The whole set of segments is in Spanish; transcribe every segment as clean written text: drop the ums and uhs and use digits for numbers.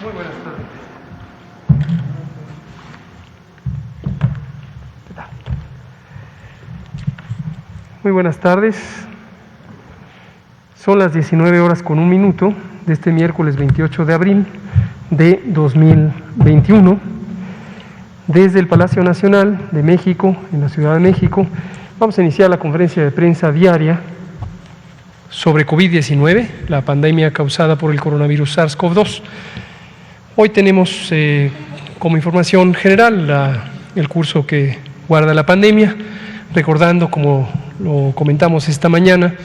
Muy buenas tardes. Muy buenas tardes. Son las 19:01 de este miércoles 28 de abril de 2021. Desde el Palacio Nacional de México, en la Ciudad de México, vamos a iniciar la conferencia de prensa diaria sobre COVID-19, la pandemia causada por el coronavirus SARS-CoV-2. Hoy tenemos como información general el curso que guarda la pandemia, recordando, como lo comentamos esta mañana,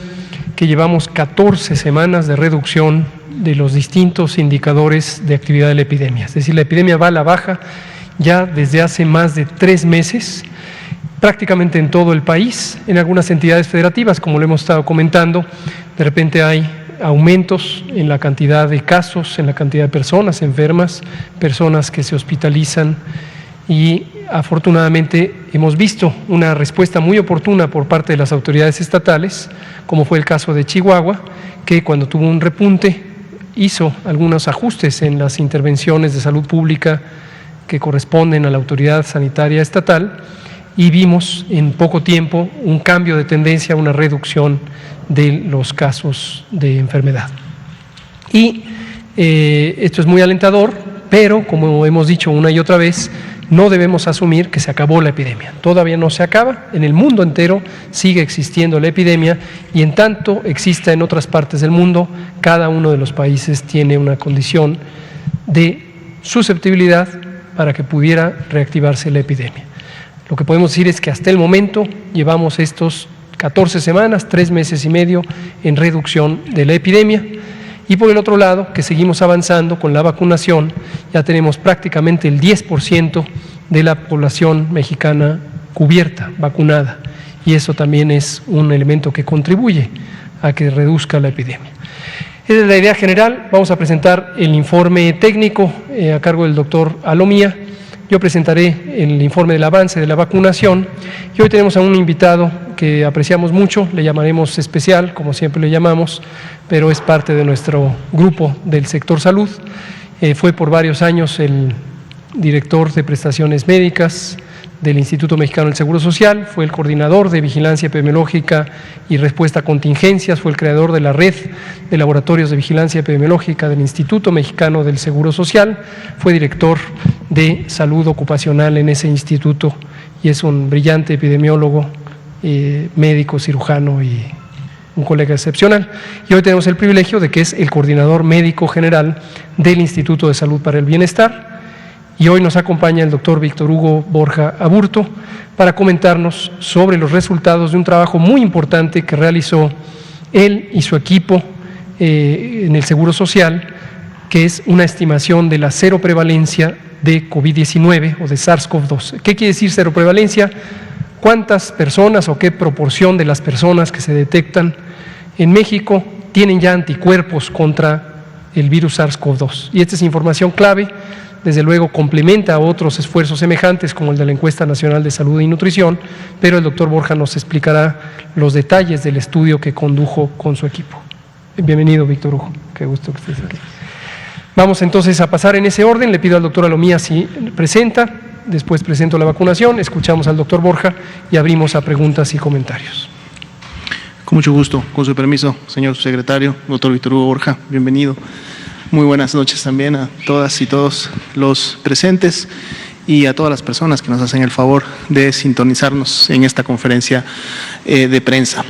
que llevamos 14 semanas de reducción de los distintos indicadores de actividad de la epidemia. Es decir, la epidemia va a la baja ya desde hace más de 3 meses, prácticamente en todo el país. En algunas entidades federativas, como lo hemos estado comentando, de repente hay aumentos en la cantidad de casos, en la cantidad de personas enfermas, personas que se hospitalizan, y afortunadamente hemos visto una respuesta muy oportuna por parte de las autoridades estatales, como fue el caso de Chihuahua, que cuando tuvo un repunte hizo algunos ajustes en las intervenciones de salud pública que corresponden a la autoridad sanitaria estatal, y vimos en poco tiempo un cambio de tendencia, una reducción de los casos de enfermedad. Y esto es muy alentador, pero como hemos dicho una y otra vez, no debemos asumir que se acabó la epidemia. Todavía no se acaba, en el mundo entero sigue existiendo la epidemia, y en tanto exista en otras partes del mundo, cada uno de los países tiene una condición de susceptibilidad para que pudiera reactivarse la epidemia. Lo que podemos decir es que hasta el momento llevamos estos 14 semanas, 3 meses y medio en reducción de la epidemia. Y por el otro lado, que seguimos avanzando con la vacunación, ya tenemos prácticamente el 10% de la población mexicana cubierta, vacunada, y eso también es un elemento que contribuye a que reduzca la epidemia. Esa es la idea general. Vamos a presentar el informe técnico a cargo del doctor Alomía. Yo presentaré el informe del avance de la vacunación, y hoy tenemos a un invitado que apreciamos mucho, le llamaremos especial, como siempre le llamamos, pero es parte de nuestro grupo del sector salud. Fue por varios años el director de prestaciones médicas del Instituto Mexicano del Seguro Social, fue el coordinador de vigilancia epidemiológica y respuesta a contingencias, fue el creador de la red de laboratorios de vigilancia epidemiológica del Instituto Mexicano del Seguro Social, fue director de salud ocupacional en ese instituto, y es un brillante epidemiólogo, médico, cirujano y un colega excepcional. Y hoy tenemos el privilegio de que es el coordinador médico general del Instituto de Salud para el Bienestar. Y hoy nos acompaña el doctor Víctor Hugo Borja Aburto para comentarnos sobre los resultados de un trabajo muy importante que realizó él y su equipo en el Seguro Social, que es una estimación de la cero prevalencia de COVID-19 o de SARS-CoV-2. ¿Qué quiere decir cero prevalencia? ¿Cuántas personas o qué proporción de las personas que se detectan en México tienen ya anticuerpos contra el virus SARS-CoV-2? Y esta es información clave. Desde luego complementa a otros esfuerzos semejantes como el de la Encuesta Nacional de Salud y Nutrición, pero el doctor Borja nos explicará los detalles del estudio que condujo con su equipo. Bienvenido, Víctor Hugo, qué gusto que estés aquí. Vamos entonces a pasar en ese orden. Le pido al doctor Alomía si presenta, después presento la vacunación, escuchamos al doctor Borja y abrimos a preguntas y comentarios. Con mucho gusto, con su permiso, señor secretario, doctor Víctor Hugo Borja, bienvenido. Muy buenas noches también a todas y todos los presentes y a todas las personas que nos hacen el favor de sintonizarnos en esta conferencia de prensa.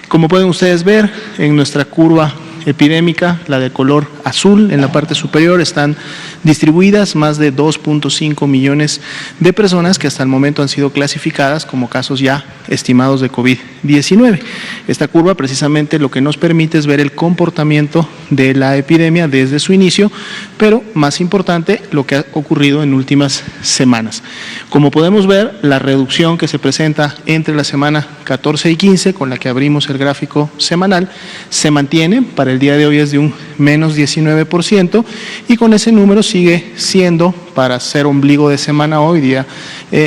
Como pueden ustedes ver, en nuestra curva epidémica, la de color azul en la parte superior, están distribuidas más de 2.5 millones de personas que hasta el momento han sido clasificadas como casos ya estimados de COVID-19. Esta curva precisamente lo que nos permite es ver el comportamiento de la epidemia desde su inicio, pero más importante lo que ha ocurrido en últimas semanas. Como podemos ver, la reducción que se presenta entre la semana 14 y 15, con la que abrimos el gráfico semanal, se mantiene. Para el día de hoy es de un menos 19%, y con ese número sigue siendo, para ser ombligo de semana hoy día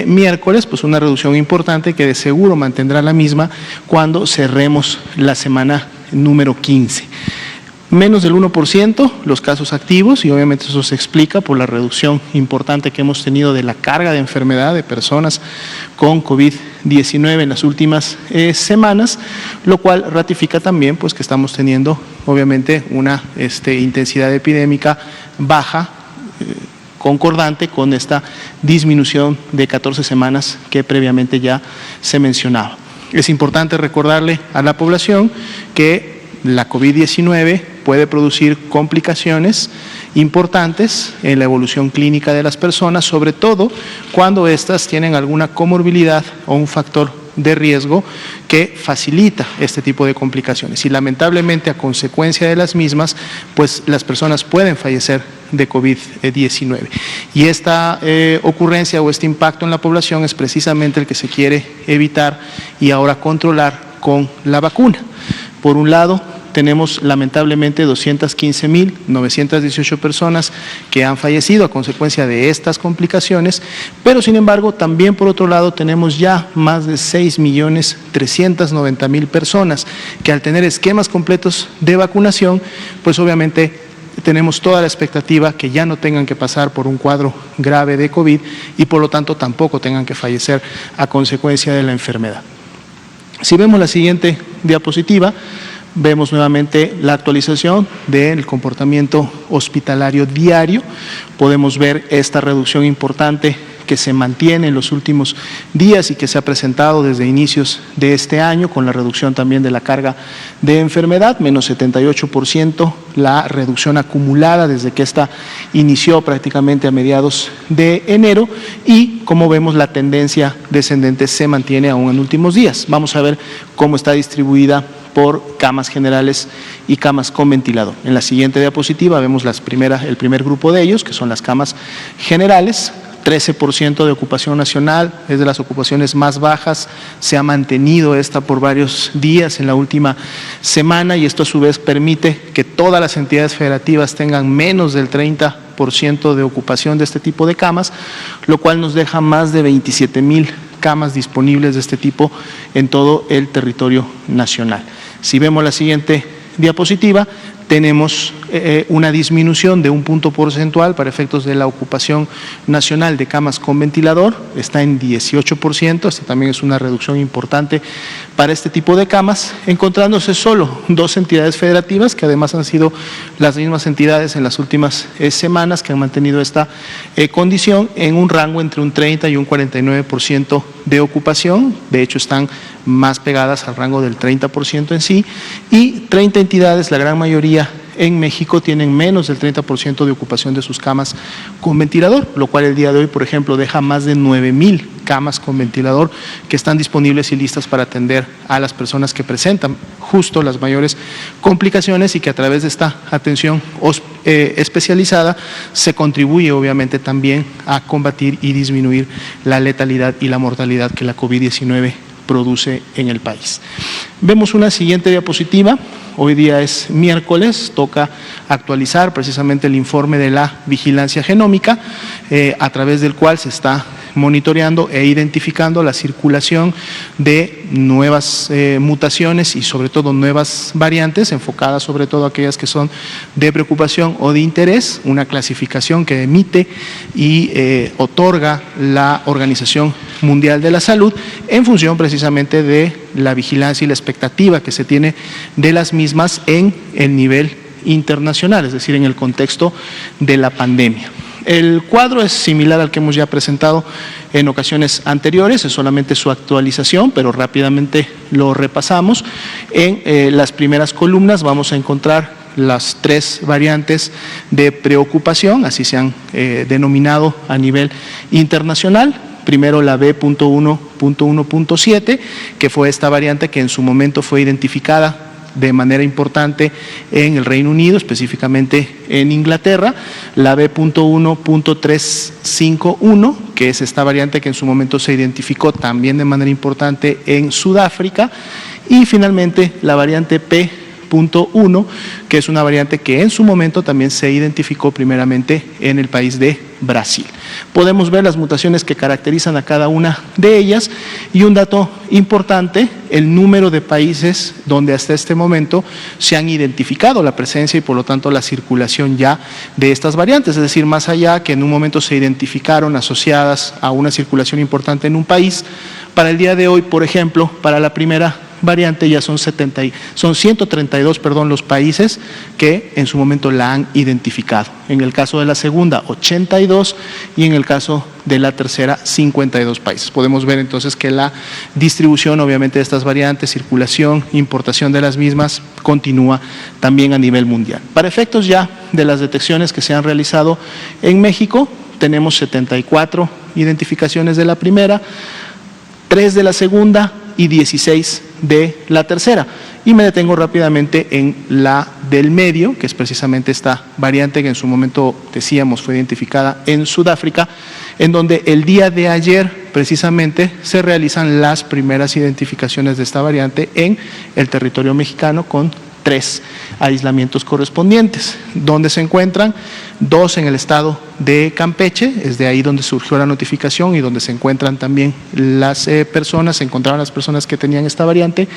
miércoles, pues una reducción importante que de seguro mantendrá la misma cuando cerremos la semana número 15. Menos del 1% los casos activos, y obviamente eso se explica por la reducción importante que hemos tenido de la carga de enfermedad de personas con COVID-19 en las últimas semanas, lo cual ratifica también pues que estamos teniendo obviamente una intensidad epidémica baja, concordante con esta disminución de 14 semanas que previamente ya se mencionaba. Es importante recordarle a la población que la COVID-19 puede producir complicaciones importantes en la evolución clínica de las personas, sobre todo cuando éstas tienen alguna comorbilidad o un factor de riesgo que facilita este tipo de complicaciones. Y lamentablemente, a consecuencia de las mismas, pues las personas pueden fallecer de COVID-19. Y esta ocurrencia o este impacto en la población es precisamente el que se quiere evitar y ahora controlar con la vacuna. Por un lado, tenemos lamentablemente 215.918 personas que han fallecido a consecuencia de estas complicaciones, pero sin embargo también por otro lado tenemos ya más de 6.390.000 personas que al tener esquemas completos de vacunación, pues obviamente tenemos toda la expectativa que ya no tengan que pasar por un cuadro grave de COVID y por lo tanto tampoco tengan que fallecer a consecuencia de la enfermedad. Si vemos la siguiente diapositiva, vemos nuevamente la actualización del comportamiento hospitalario diario. Podemos ver esta reducción importante que se mantiene en los últimos días y que se ha presentado desde inicios de este año, con la reducción también de la carga de enfermedad, menos 78%, la reducción acumulada desde que esta inició prácticamente a mediados de enero, y como vemos la tendencia descendente se mantiene aún en últimos días. Vamos a ver cómo está distribuida por camas generales y camas con ventilador. En la siguiente diapositiva vemos el primer grupo de ellos, que son las camas generales. 13% de ocupación nacional, es de las ocupaciones más bajas, se ha mantenido esta por varios días en la última semana, y esto a su vez permite que todas las entidades federativas tengan menos del 30% de ocupación de este tipo de camas, lo cual nos deja más de 27,000 camas disponibles de este tipo en todo el territorio nacional. Si vemos la siguiente diapositiva, tenemos una disminución de 1 punto porcentual para efectos de la ocupación nacional de camas con ventilador, está en 18%, esta también es una reducción importante para este tipo de camas, encontrándose solo 2 entidades federativas, que además han sido las mismas entidades en las últimas semanas que han mantenido esta condición en un rango entre un 30 y un 49% de ocupación, de hecho están más pegadas al rango del 30% en sí, y 30 entidades, la gran mayoría en México, tienen menos del 30% de ocupación de sus camas con ventilador, lo cual el día de hoy, por ejemplo, deja más de 9,000 camas con ventilador que están disponibles y listas para atender a las personas que presentan justo las mayores complicaciones, y que a través de esta atención especializada se contribuye obviamente también a combatir y disminuir la letalidad y la mortalidad que la COVID-19 produce en el país. Vemos una siguiente diapositiva. Hoy día es miércoles, toca actualizar precisamente el informe de la vigilancia genómica, a través del cual se está monitoreando e identificando la circulación de nuevas mutaciones y sobre todo nuevas variantes, enfocadas sobre todo a aquellas que son de preocupación o de interés, una clasificación que emite y otorga la Organización Mundial de la Salud en función precisamente de la vigilancia y la expectativa que se tiene de las mismas en el nivel internacional, es decir, en el contexto de la pandemia. El cuadro es similar al que hemos ya presentado en ocasiones anteriores, es solamente su actualización, pero rápidamente lo repasamos. En las primeras columnas vamos a encontrar las 3 variantes de preocupación, así se han denominado a nivel internacional. Primero la B.1.1.7, que fue esta variante que en su momento fue identificada de manera importante en el Reino Unido, específicamente en Inglaterra, la B.1.351, que es esta variante que en su momento se identificó también de manera importante en Sudáfrica, y finalmente la variante P.1.1 BA.1, que es una variante que en su momento también se identificó primeramente en el país de Brasil. Podemos ver las mutaciones que caracterizan a cada una de ellas y un dato importante, el número de países donde hasta este momento se han identificado la presencia y por lo tanto la circulación ya de estas variantes, es decir, más allá que en un momento se identificaron asociadas a una circulación importante en un país, para el día de hoy, por ejemplo, para la primera variante ya son 132 los países que en su momento la han identificado. En el caso de la segunda, 82 y en el caso de la tercera, 52 países. Podemos ver entonces que la distribución obviamente de estas variantes, circulación, importación de las mismas continúa también a nivel mundial. Para efectos ya de las detecciones que se han realizado en México, tenemos 74 identificaciones de la primera, 3 de la segunda y 16 de la tercera. Y me detengo rápidamente en la del medio, que es precisamente esta variante que en su momento, decíamos, fue identificada en Sudáfrica, en donde el día de ayer precisamente se realizan las primeras identificaciones de esta variante en el territorio mexicano con 3 aislamientos correspondientes, donde se encuentran 2 en el estado de Campeche, es de ahí donde surgió la notificación y donde se encuentran también las personas, se encontraron las personas que tenían esta variante,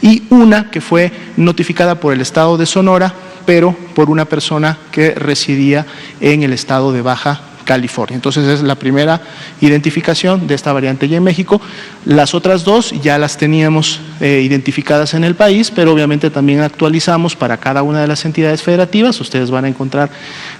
y una que fue notificada por el estado de Sonora, pero por una persona que residía en el estado de Baja California. Entonces es la primera identificación de esta variante ya en México. Las otras 2 ya las teníamos identificadas en el país, pero obviamente también actualizamos para cada una de las entidades federativas. Ustedes van a encontrar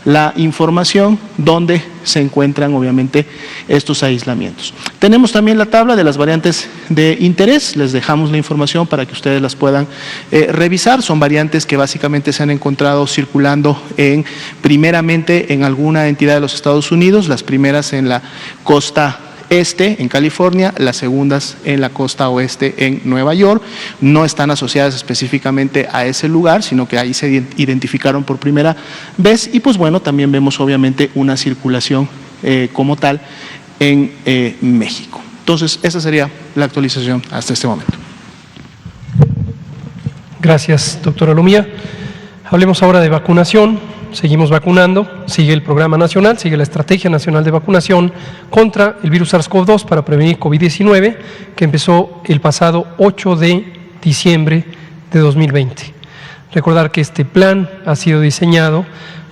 la información donde se encuentran obviamente estos aislamientos. Tenemos también la tabla de las variantes de interés, les dejamos la información para que ustedes las puedan revisar. Son variantes que básicamente se han encontrado circulando primeramente en alguna entidad de los Estados Unidos, las primeras en la costa este en California, las segundas en la costa oeste en Nueva York. No están asociadas específicamente a ese lugar, sino que ahí se identificaron por primera vez y pues bueno, también vemos obviamente una circulación como tal en México. Entonces, esa sería la actualización hasta este momento. Gracias, doctora Lomía. Hablemos ahora de vacunación. Seguimos vacunando, sigue el programa nacional, sigue la Estrategia Nacional de Vacunación contra el virus SARS-CoV-2 para prevenir COVID-19, que empezó el pasado 8 de diciembre de 2020. Recordar que este plan ha sido diseñado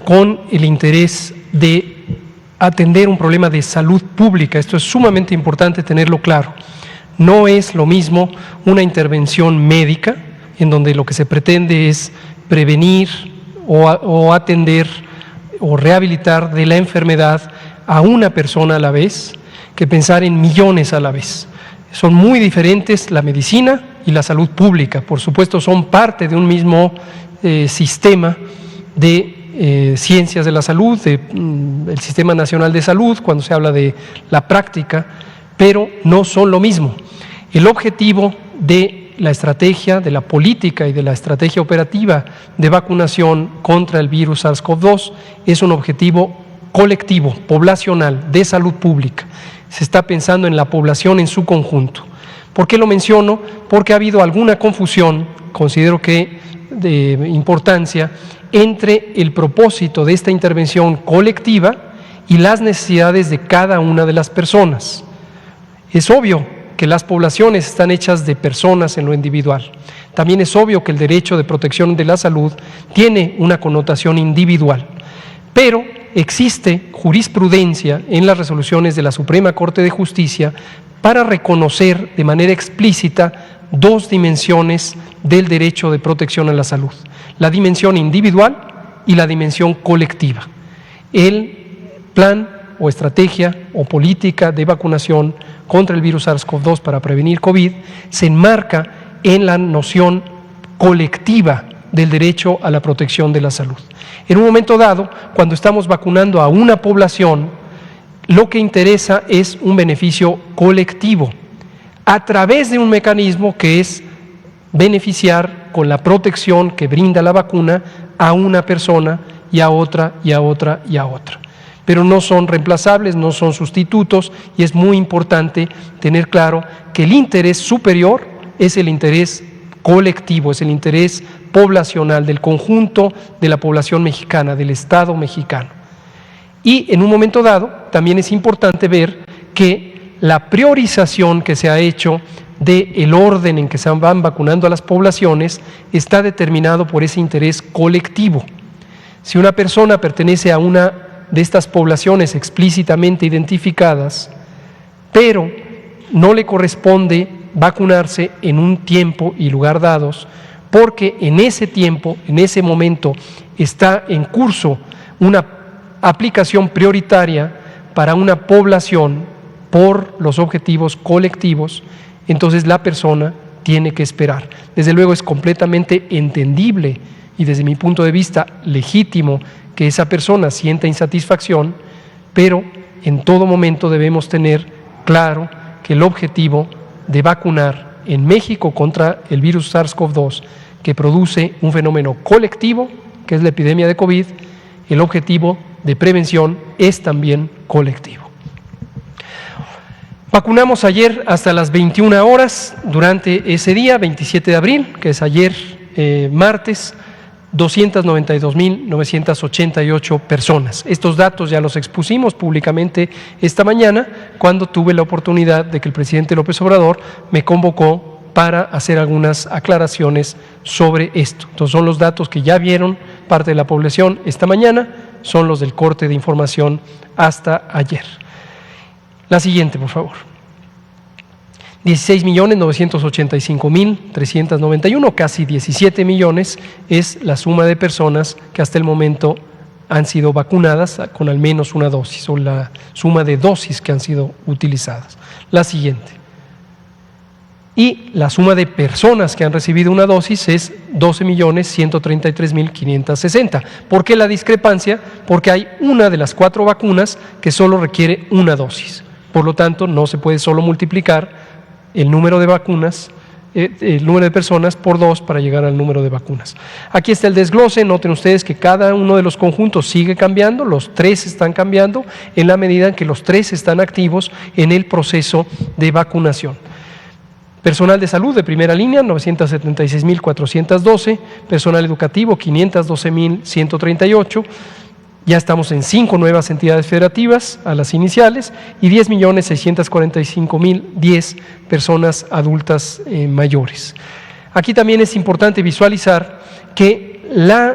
con el interés de atender un problema de salud pública. Esto es sumamente importante tenerlo claro. No es lo mismo una intervención médica, en donde lo que se pretende es prevenir o atender o rehabilitar de la enfermedad a una persona a la vez, que pensar en millones a la vez. Son muy diferentes la medicina y la salud pública. Por supuesto, son parte de un mismo sistema de ciencias de la salud, el Sistema Nacional de Salud, cuando se habla de la práctica, pero no son lo mismo. El objetivo de la estrategia, de la política y de la estrategia operativa de vacunación contra el virus SARS-CoV-2 es un objetivo colectivo, poblacional, de salud pública. Se está pensando en la población en su conjunto. ¿Por qué lo menciono? Porque ha habido alguna confusión, considero que de importancia, entre el propósito de esta intervención colectiva y las necesidades de cada una de las personas. Es obvio que las poblaciones están hechas de personas en lo individual. También es obvio que el derecho de protección de la salud tiene una connotación individual, pero existe jurisprudencia en las resoluciones de la Suprema Corte de Justicia para reconocer de manera explícita 2 dimensiones del derecho de protección a la salud: la dimensión individual y la dimensión colectiva. El plan o estrategia o política de vacunación contra el virus SARS-CoV-2 para prevenir COVID se enmarca en la noción colectiva del derecho a la protección de la salud. En un momento dado, cuando estamos vacunando a una población, lo que interesa es un beneficio colectivo a través de un mecanismo que es beneficiar con la protección que brinda la vacuna a una persona y a otra y a otra y a otra. Pero no son reemplazables, no son sustitutos, y es muy importante tener claro que el interés superior es el interés colectivo, es el interés poblacional del conjunto de la población mexicana, del Estado mexicano. Y en un momento dado también es importante ver que la priorización que se ha hecho del orden en que se van vacunando a las poblaciones está determinado por ese interés colectivo. Si una persona pertenece a una de estas poblaciones explícitamente identificadas, pero no le corresponde vacunarse en un tiempo y lugar dados, porque en ese tiempo, en ese momento, está en curso una aplicación prioritaria para una población por los objetivos colectivos, entonces la persona tiene que esperar. Desde luego es completamente entendible y desde mi punto de vista legítimo que esa persona sienta insatisfacción, pero en todo momento debemos tener claro que el objetivo de vacunar en México contra el virus SARS-CoV-2, que produce un fenómeno colectivo, que es la epidemia de COVID, el objetivo de prevención es también colectivo. Vacunamos ayer hasta las 21 horas, durante ese día, 27 de abril, que es ayer martes, 292.988 personas. Estos datos ya los expusimos públicamente esta mañana cuando tuve la oportunidad de que el presidente López Obrador me convocó para hacer algunas aclaraciones sobre esto. Entonces son los datos que ya vieron parte de la población esta mañana, son los del corte de información hasta ayer. La siguiente, por favor. 16.985.391, casi 17 millones, es la suma de personas que hasta el momento han sido vacunadas con al menos una dosis, o la suma de dosis que han sido utilizadas. La siguiente. Y la suma de personas que han recibido una dosis es 12.133.560. ¿Por qué la discrepancia? Porque hay una de las 4 vacunas que solo requiere una dosis. Por lo tanto, no se puede solo multiplicar el número de vacunas, el número de personas por 2 para llegar al número de vacunas. Aquí está el desglose. Noten ustedes que cada uno de los conjuntos sigue cambiando, los 3 están cambiando en la medida en que los 3 están activos en el proceso de vacunación. Personal de salud de primera línea, 976.412, personal educativo, 512.138, ya estamos en 5 nuevas entidades federativas a las iniciales y 10.645.010 personas adultas mayores. Aquí también es importante visualizar que la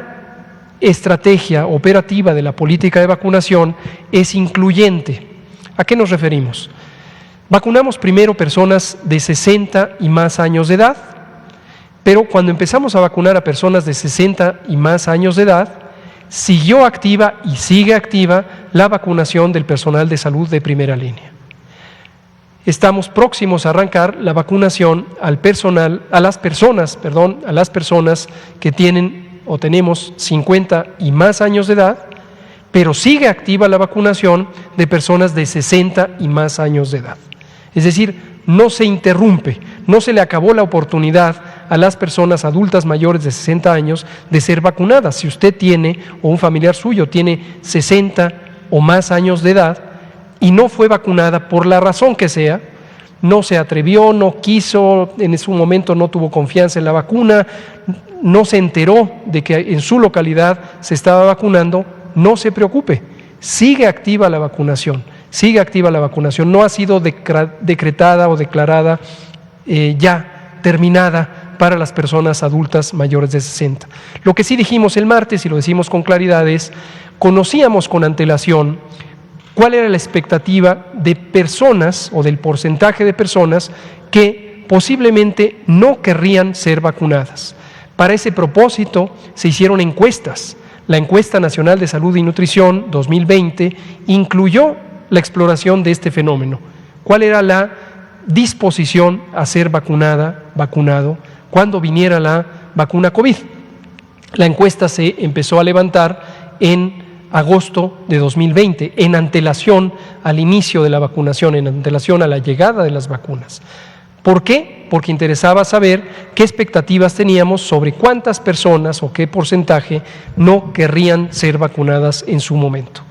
estrategia operativa de la política de vacunación es incluyente. ¿A qué nos referimos? Vacunamos primero personas de 60 y más años de edad, pero cuando empezamos a vacunar a personas de 60 y más años de edad, siguió activa y sigue activa la vacunación del personal de salud de primera línea. Estamos próximos a arrancar la vacunación al personal, a las personas que tienen o tenemos 50 y más años de edad, pero sigue activa la vacunación de personas de 60 y más años de edad. Es decir, no se interrumpe, no se le acabó la oportunidad a las personas adultas mayores de 60 años de ser vacunadas. Si usted tiene, o un familiar suyo tiene 60 o más años de edad y no fue vacunada por la razón que sea, no se atrevió, no quiso, en su momento no tuvo confianza en la vacuna, no se enteró de que en su localidad se estaba vacunando, no se preocupe, sigue activa la vacunación. Sigue activa la vacunación, no ha sido decretada o declarada ya terminada para las personas adultas mayores de 60. Lo que sí dijimos el martes, y lo decimos con claridad, es: conocíamos con antelación cuál era la expectativa de personas o del porcentaje de personas que posiblemente no querrían ser vacunadas. Para ese propósito se hicieron encuestas. La Encuesta Nacional de Salud y Nutrición 2020 incluyó la exploración de este fenómeno. ¿Cuál era la disposición a ser vacunado, cuando viniera la vacuna COVID? La encuesta se empezó a levantar en agosto de 2020, en antelación al inicio de la vacunación, en antelación a la llegada de las vacunas. ¿Por qué? Porque interesaba saber qué expectativas teníamos sobre cuántas personas o qué porcentaje no querrían ser vacunadas en su momento.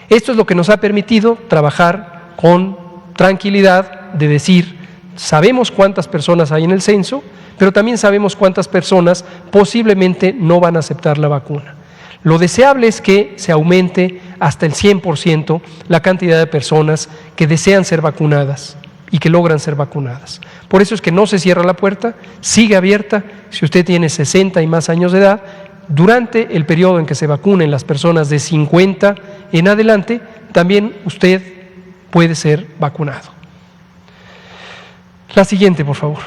Esto es lo que nos ha permitido trabajar con tranquilidad de decir sabemos cuántas personas hay en el censo, pero también sabemos cuántas personas posiblemente no van a aceptar la vacuna. Lo deseable es que se aumente hasta el 100% la cantidad de personas que desean ser vacunadas y que logran ser vacunadas. Por eso es que no se cierra la puerta, sigue abierta. Si usted tiene 60 y más años de edad, durante el periodo en que se vacunen las personas de 50 en adelante, también usted puede ser vacunado. La siguiente, por favor.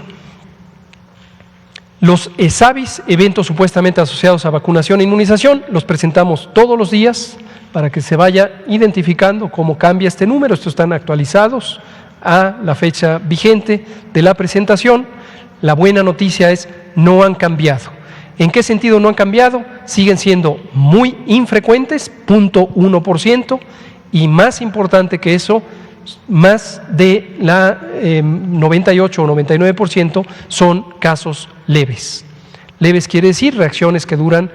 Los ESAVIS, eventos supuestamente asociados a vacunación e inmunización, los presentamos todos los días para que se vaya identificando cómo cambia este número. Estos están actualizados a la fecha vigente de la presentación. La buena noticia es no han cambiado. ¿En qué sentido no han cambiado? Siguen siendo muy infrecuentes, 0.1%, y más importante que eso, más de la 98 o 99% son casos leves. Leves quiere decir reacciones que duran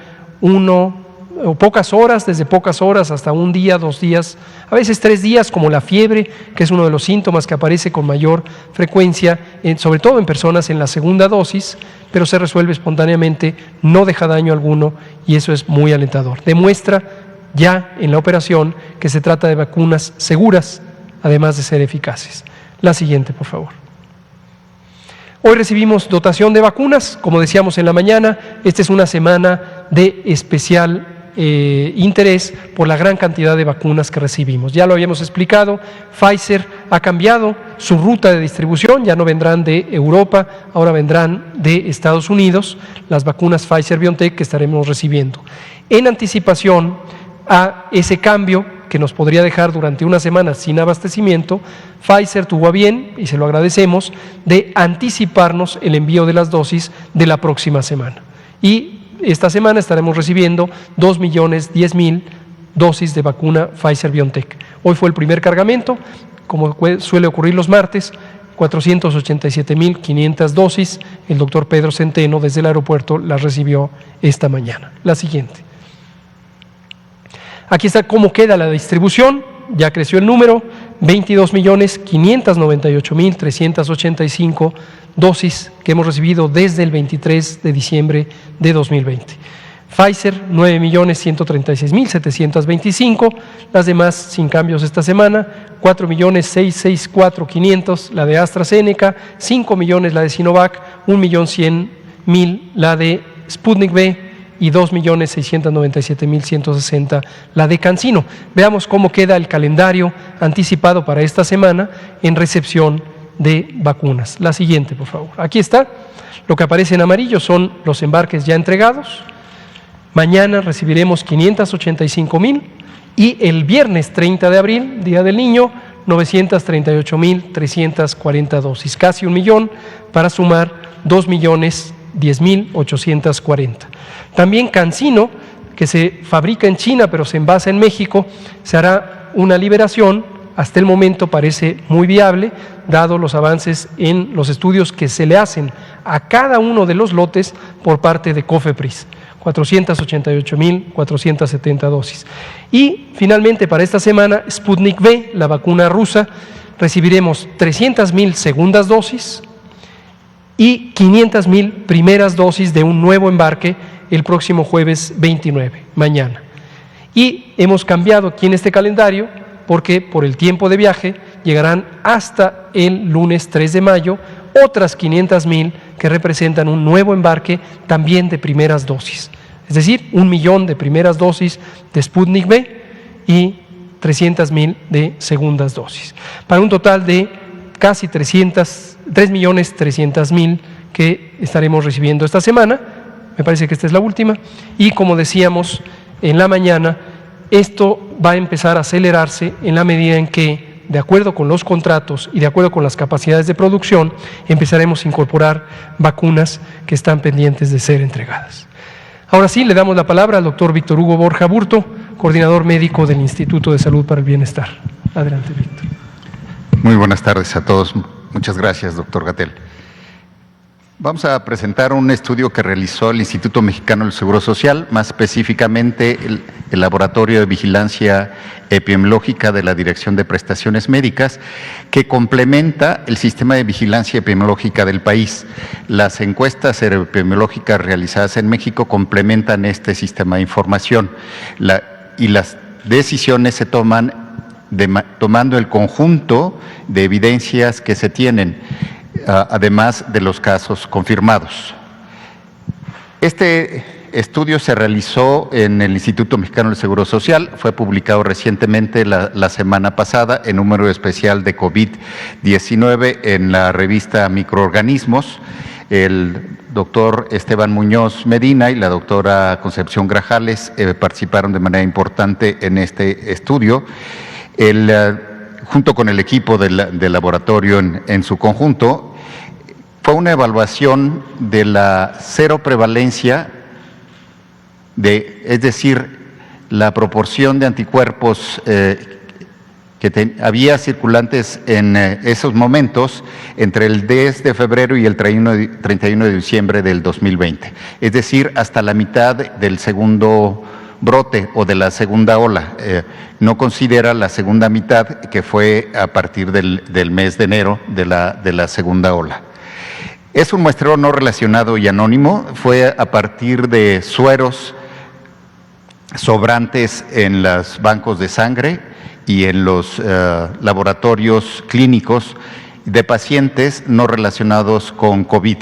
pocas horas, desde pocas horas hasta un día, 2 días, a veces 3 días, como la fiebre, que es uno de los síntomas que aparece con mayor frecuencia, sobre todo en personas en la segunda dosis, pero se resuelve espontáneamente, no deja daño alguno y eso es muy alentador. Demuestra ya en la operación que se trata de vacunas seguras, además de ser eficaces. La siguiente, por favor. Hoy recibimos dotación de vacunas, como decíamos en la mañana. Esta es una semana de especial interés por la gran cantidad de vacunas que recibimos. Ya lo habíamos explicado, Pfizer ha cambiado su ruta de distribución, ya no vendrán de Europa, ahora vendrán de Estados Unidos, las vacunas Pfizer-BioNTech que estaremos recibiendo. En anticipación a ese cambio que nos podría dejar durante una semana sin abastecimiento, Pfizer tuvo a bien, y se lo agradecemos, de anticiparnos el envío de las dosis de la próxima semana. Y esta semana estaremos recibiendo 2.010.000 dosis de vacuna Pfizer-BioNTech. Hoy fue el primer cargamento, como suele ocurrir los martes, 487.500 dosis. El doctor Pedro Centeno desde el aeropuerto las recibió esta mañana. La siguiente. Aquí está cómo queda la distribución, ya creció el número, 22.598.385 dosis que hemos recibido desde el 23 de diciembre de 2020. Pfizer, 9.136.725, las demás sin cambios esta semana, 4.664.500 la de AstraZeneca, 5 millones la de Sinovac, 1.100.000 la de Sputnik V, y 2.697.160 la de CanSino. Veamos cómo queda el calendario anticipado para esta semana en recepción de vacunas. La siguiente, por favor. Aquí está. Lo que aparece en amarillo son los embarques ya entregados. Mañana recibiremos 585.000 y el viernes 30 de abril, Día del Niño, 938.340 dosis, casi 1 millón, para sumar 2.010.840. También CanSino, que se fabrica en China pero se envasa en México, se hará una liberación. Hasta el momento parece muy viable, dado los avances en los estudios que se le hacen a cada uno de los lotes por parte de COFEPRIS. 488.470 dosis. Y finalmente para esta semana, Sputnik V, la vacuna rusa, recibiremos 300.000 segundas dosis y 500.000 primeras dosis de un nuevo embarque el próximo jueves 29, mañana. Y hemos cambiado aquí en este calendario porque por el tiempo de viaje llegarán hasta el lunes 3 de mayo otras 500.000 que representan un nuevo embarque también de primeras dosis. Es decir, 1 millón de primeras dosis de Sputnik V y 300.000 de segundas dosis. Para un total de casi 3.300.000 que estaremos recibiendo esta semana. Me parece que esta es la última. Y como decíamos en la mañana, esto va a empezar a acelerarse en la medida en que, de acuerdo con los contratos y de acuerdo con las capacidades de producción, empezaremos a incorporar vacunas que están pendientes de ser entregadas. Ahora sí, le damos la palabra al doctor Víctor Hugo Borja Burto, coordinador médico del Instituto de Salud para el Bienestar. Adelante, Víctor. Muy buenas tardes a todos. Muchas gracias, doctor Gatell. Vamos a presentar un estudio que realizó el Instituto Mexicano del Seguro Social, más específicamente el Laboratorio de Vigilancia Epidemiológica de la Dirección de Prestaciones Médicas, que complementa el sistema de vigilancia epidemiológica del país. Las encuestas epidemiológicas realizadas en México complementan este sistema de información y las decisiones se toman tomando el conjunto de evidencias que se tienen, además de los casos confirmados. Este estudio se realizó en el Instituto Mexicano del Seguro Social, fue publicado recientemente la semana pasada en número especial de COVID-19 en la revista Microorganismos. El doctor Esteban Muñoz Medina y la doctora Concepción Grajales participaron de manera importante en este estudio. Junto con el equipo del laboratorio en su conjunto, fue una evaluación de la cero prevalencia, es decir, la proporción de anticuerpos que había circulantes en esos momentos entre el 10 de febrero y el 31 de diciembre del 2020, es decir, hasta la mitad del segundo brote o de la segunda ola. No considera la segunda mitad, que fue a partir del mes de enero de la segunda ola. Es un muestreo no relacionado y anónimo, fue a partir de sueros sobrantes en los bancos de sangre y en los laboratorios clínicos de pacientes no relacionados con COVID.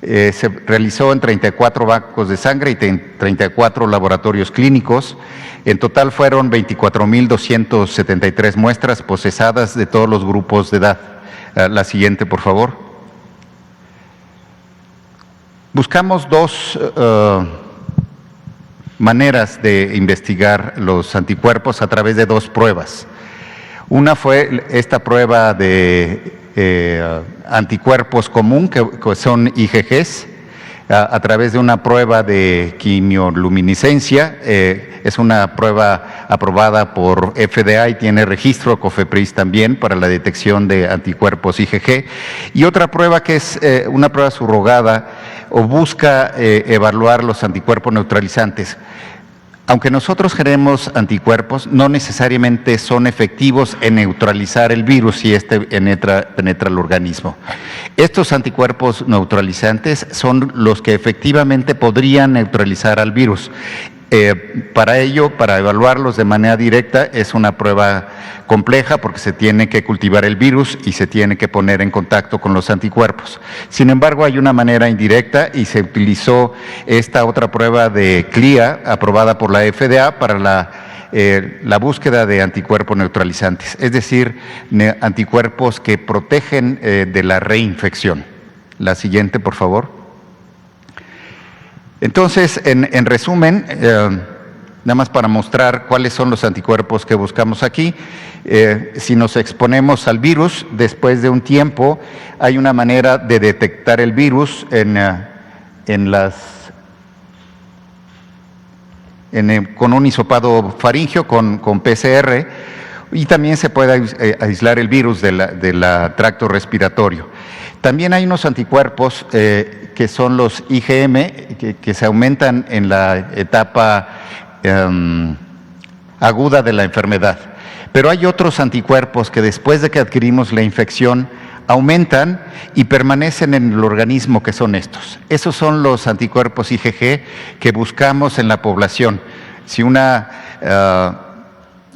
Se realizó en 34 bancos de sangre y 34 laboratorios clínicos. En total fueron 24,273 muestras procesadas de todos los grupos de edad. La siguiente, por favor. Buscamos dos maneras de investigar los anticuerpos a través de dos pruebas. Una fue esta prueba de anticuerpos común, que son IgGs, a través de una prueba de quimioluminiscencia. Es una prueba aprobada por FDA y tiene registro COFEPRIS también para la detección de anticuerpos IgG. Y otra prueba que es una prueba subrogada o busca evaluar los anticuerpos neutralizantes. Aunque nosotros generemos anticuerpos, no necesariamente son efectivos en neutralizar el virus si este penetra el organismo. Estos anticuerpos neutralizantes son los que efectivamente podrían neutralizar al virus. Para ello, para evaluarlos de manera directa, es una prueba compleja porque se tiene que cultivar el virus y se tiene que poner en contacto con los anticuerpos. Sin embargo, hay una manera indirecta y se utilizó esta otra prueba de CLIA, aprobada por la FDA, para la búsqueda de anticuerpos neutralizantes, es decir, anticuerpos que protegen de la reinfección. La siguiente, por favor. Entonces, en resumen, nada más para mostrar cuáles son los anticuerpos que buscamos aquí, si nos exponemos al virus, después de un tiempo hay una manera de detectar el virus con un hisopado faríngeo, con PCR, y también se puede aislar el virus del tracto respiratorio. También hay unos anticuerpos que son los IgM, que se aumentan en la etapa aguda de la enfermedad. Pero hay otros anticuerpos que después de que adquirimos la infección aumentan y permanecen en el organismo, que son estos. Esos son los anticuerpos IgG que buscamos en la población. Si una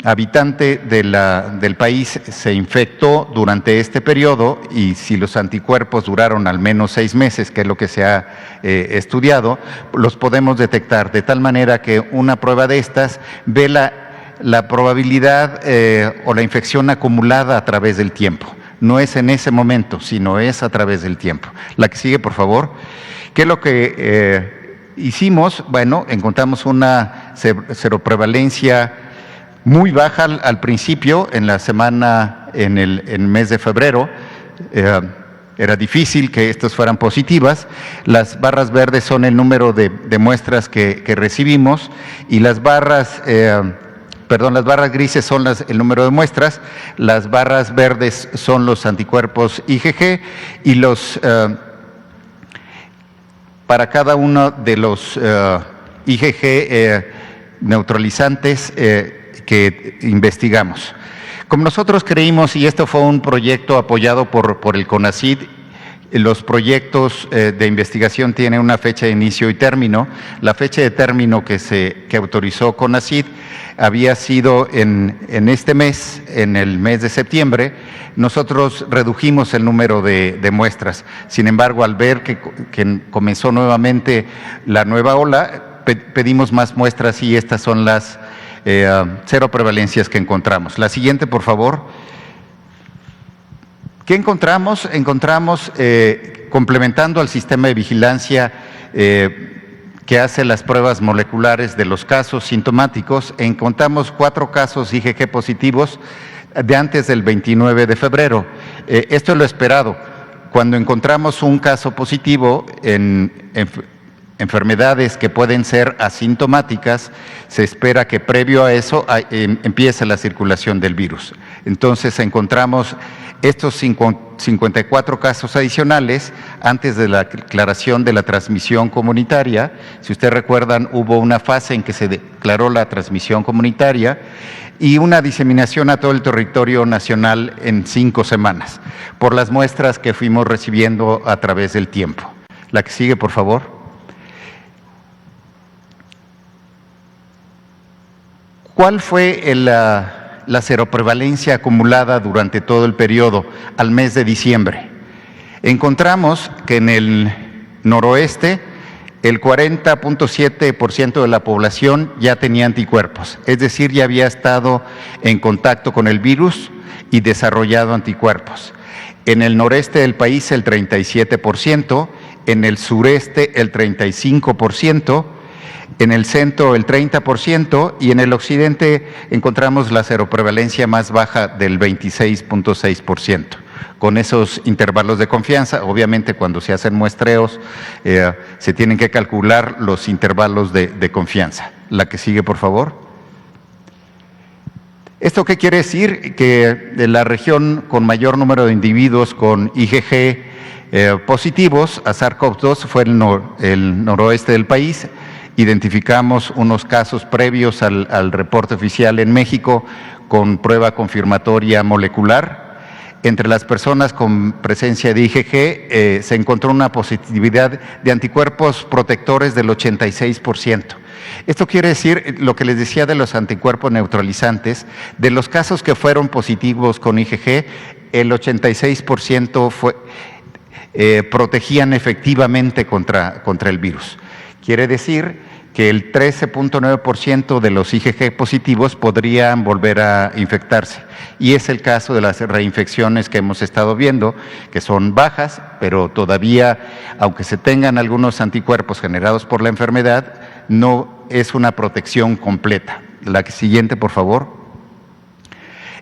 habitante del país se infectó durante este periodo y si los anticuerpos duraron al menos 6 meses, que es lo que se ha estudiado, los podemos detectar de tal manera que una prueba de estas ve la probabilidad o la infección acumulada a través del tiempo. No es en ese momento, sino es a través del tiempo. La que sigue, por favor. ¿Qué es lo que hicimos? Bueno, encontramos una seroprevalencia muy baja al principio, en el mes de febrero. Era difícil que estas fueran positivas. Las barras verdes son el número de muestras que recibimos y las barras grises son el número de muestras, las barras verdes son los anticuerpos IgG y los para cada uno de los IgG neutralizantes que investigamos. Como nosotros creímos, y esto fue un proyecto apoyado por el CONACYT, los proyectos de investigación tienen una fecha de inicio y término. La fecha de término que autorizó CONACYT había sido en este mes, en el mes de septiembre. Nosotros redujimos el número de muestras. Sin embargo, al ver que comenzó nuevamente la nueva ola, pedimos más muestras y estas son las cero prevalencias que encontramos. La siguiente, por favor. ¿Qué encontramos? Encontramos, complementando al sistema de vigilancia que hace las pruebas moleculares de los casos sintomáticos, encontramos 4 casos IgG positivos de antes del 29 de febrero. Esto es lo esperado. Cuando encontramos un caso positivo en enfermedades que pueden ser asintomáticas, se espera que previo a eso empiece la circulación del virus. Entonces encontramos estos 54 casos adicionales antes de la declaración de la transmisión comunitaria. Si ustedes recuerdan, hubo una fase en que se declaró la transmisión comunitaria y una diseminación a todo el territorio nacional en 5 semanas, por las muestras que fuimos recibiendo a través del tiempo. La que sigue, por favor. ¿Cuál fue la seroprevalencia acumulada durante todo el periodo al mes de diciembre? Encontramos que en el noroeste el 40.7% de la población ya tenía anticuerpos, es decir, ya había estado en contacto con el virus y desarrollado anticuerpos. En el noreste del país el 37%, en el sureste el 35%, en el centro el 30% y en el occidente encontramos la seroprevalencia más baja del 26.6%. Con esos intervalos de confianza, obviamente cuando se hacen muestreos se tienen que calcular los intervalos de confianza. La que sigue, por favor. ¿Esto qué quiere decir? Que de la región con mayor número de individuos con IgG positivos a SARS-CoV-2 fue el noroeste del país. Identificamos unos casos previos al reporte oficial en México con prueba confirmatoria molecular. Entre las personas con presencia de IgG se encontró una positividad de anticuerpos protectores del 86%. Esto quiere decir, lo que les decía de los anticuerpos neutralizantes, de los casos que fueron positivos con IgG, el 86% protegían efectivamente contra el virus. Quiere decir que el 13.9% de los IgG positivos podrían volver a infectarse. Y es el caso de las reinfecciones que hemos estado viendo, que son bajas, pero todavía, aunque se tengan algunos anticuerpos generados por la enfermedad, no es una protección completa. La siguiente, por favor.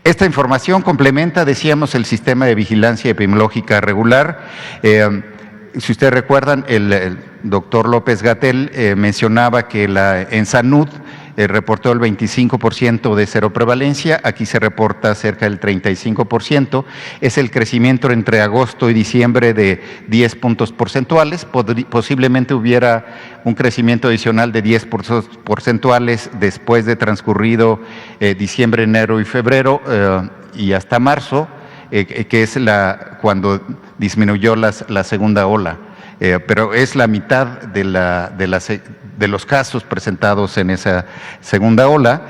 Esta información complementa, decíamos, el sistema de vigilancia epidemiológica regular. Si ustedes recuerdan, el doctor López-Gatell mencionaba que en Sanud reportó el 25% de seroprevalencia, aquí se reporta cerca del 35%, es el crecimiento entre agosto y diciembre de 10 puntos porcentuales, posiblemente hubiera un crecimiento adicional de 10 puntos porcentuales después de transcurrido diciembre, enero y febrero y hasta marzo, que es cuando disminuyó la segunda ola, pero es la mitad de los casos presentados en esa segunda ola.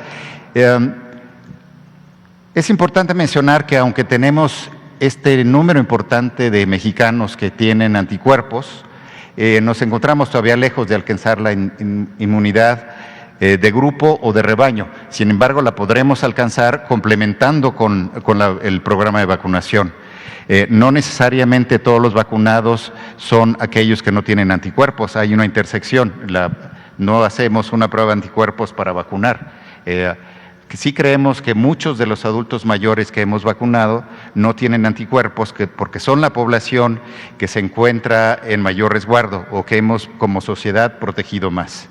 Es importante mencionar que aunque tenemos este número importante de mexicanos que tienen anticuerpos, nos encontramos todavía lejos de alcanzar la inmunidad de grupo o de rebaño. Sin embargo, la podremos alcanzar complementando con el programa de vacunación. No necesariamente todos los vacunados son aquellos que no tienen anticuerpos, hay una intersección. No hacemos una prueba de anticuerpos para vacunar. Sí creemos que muchos de los adultos mayores que hemos vacunado no tienen anticuerpos porque son la población que se encuentra en mayor resguardo o que hemos como sociedad protegido más.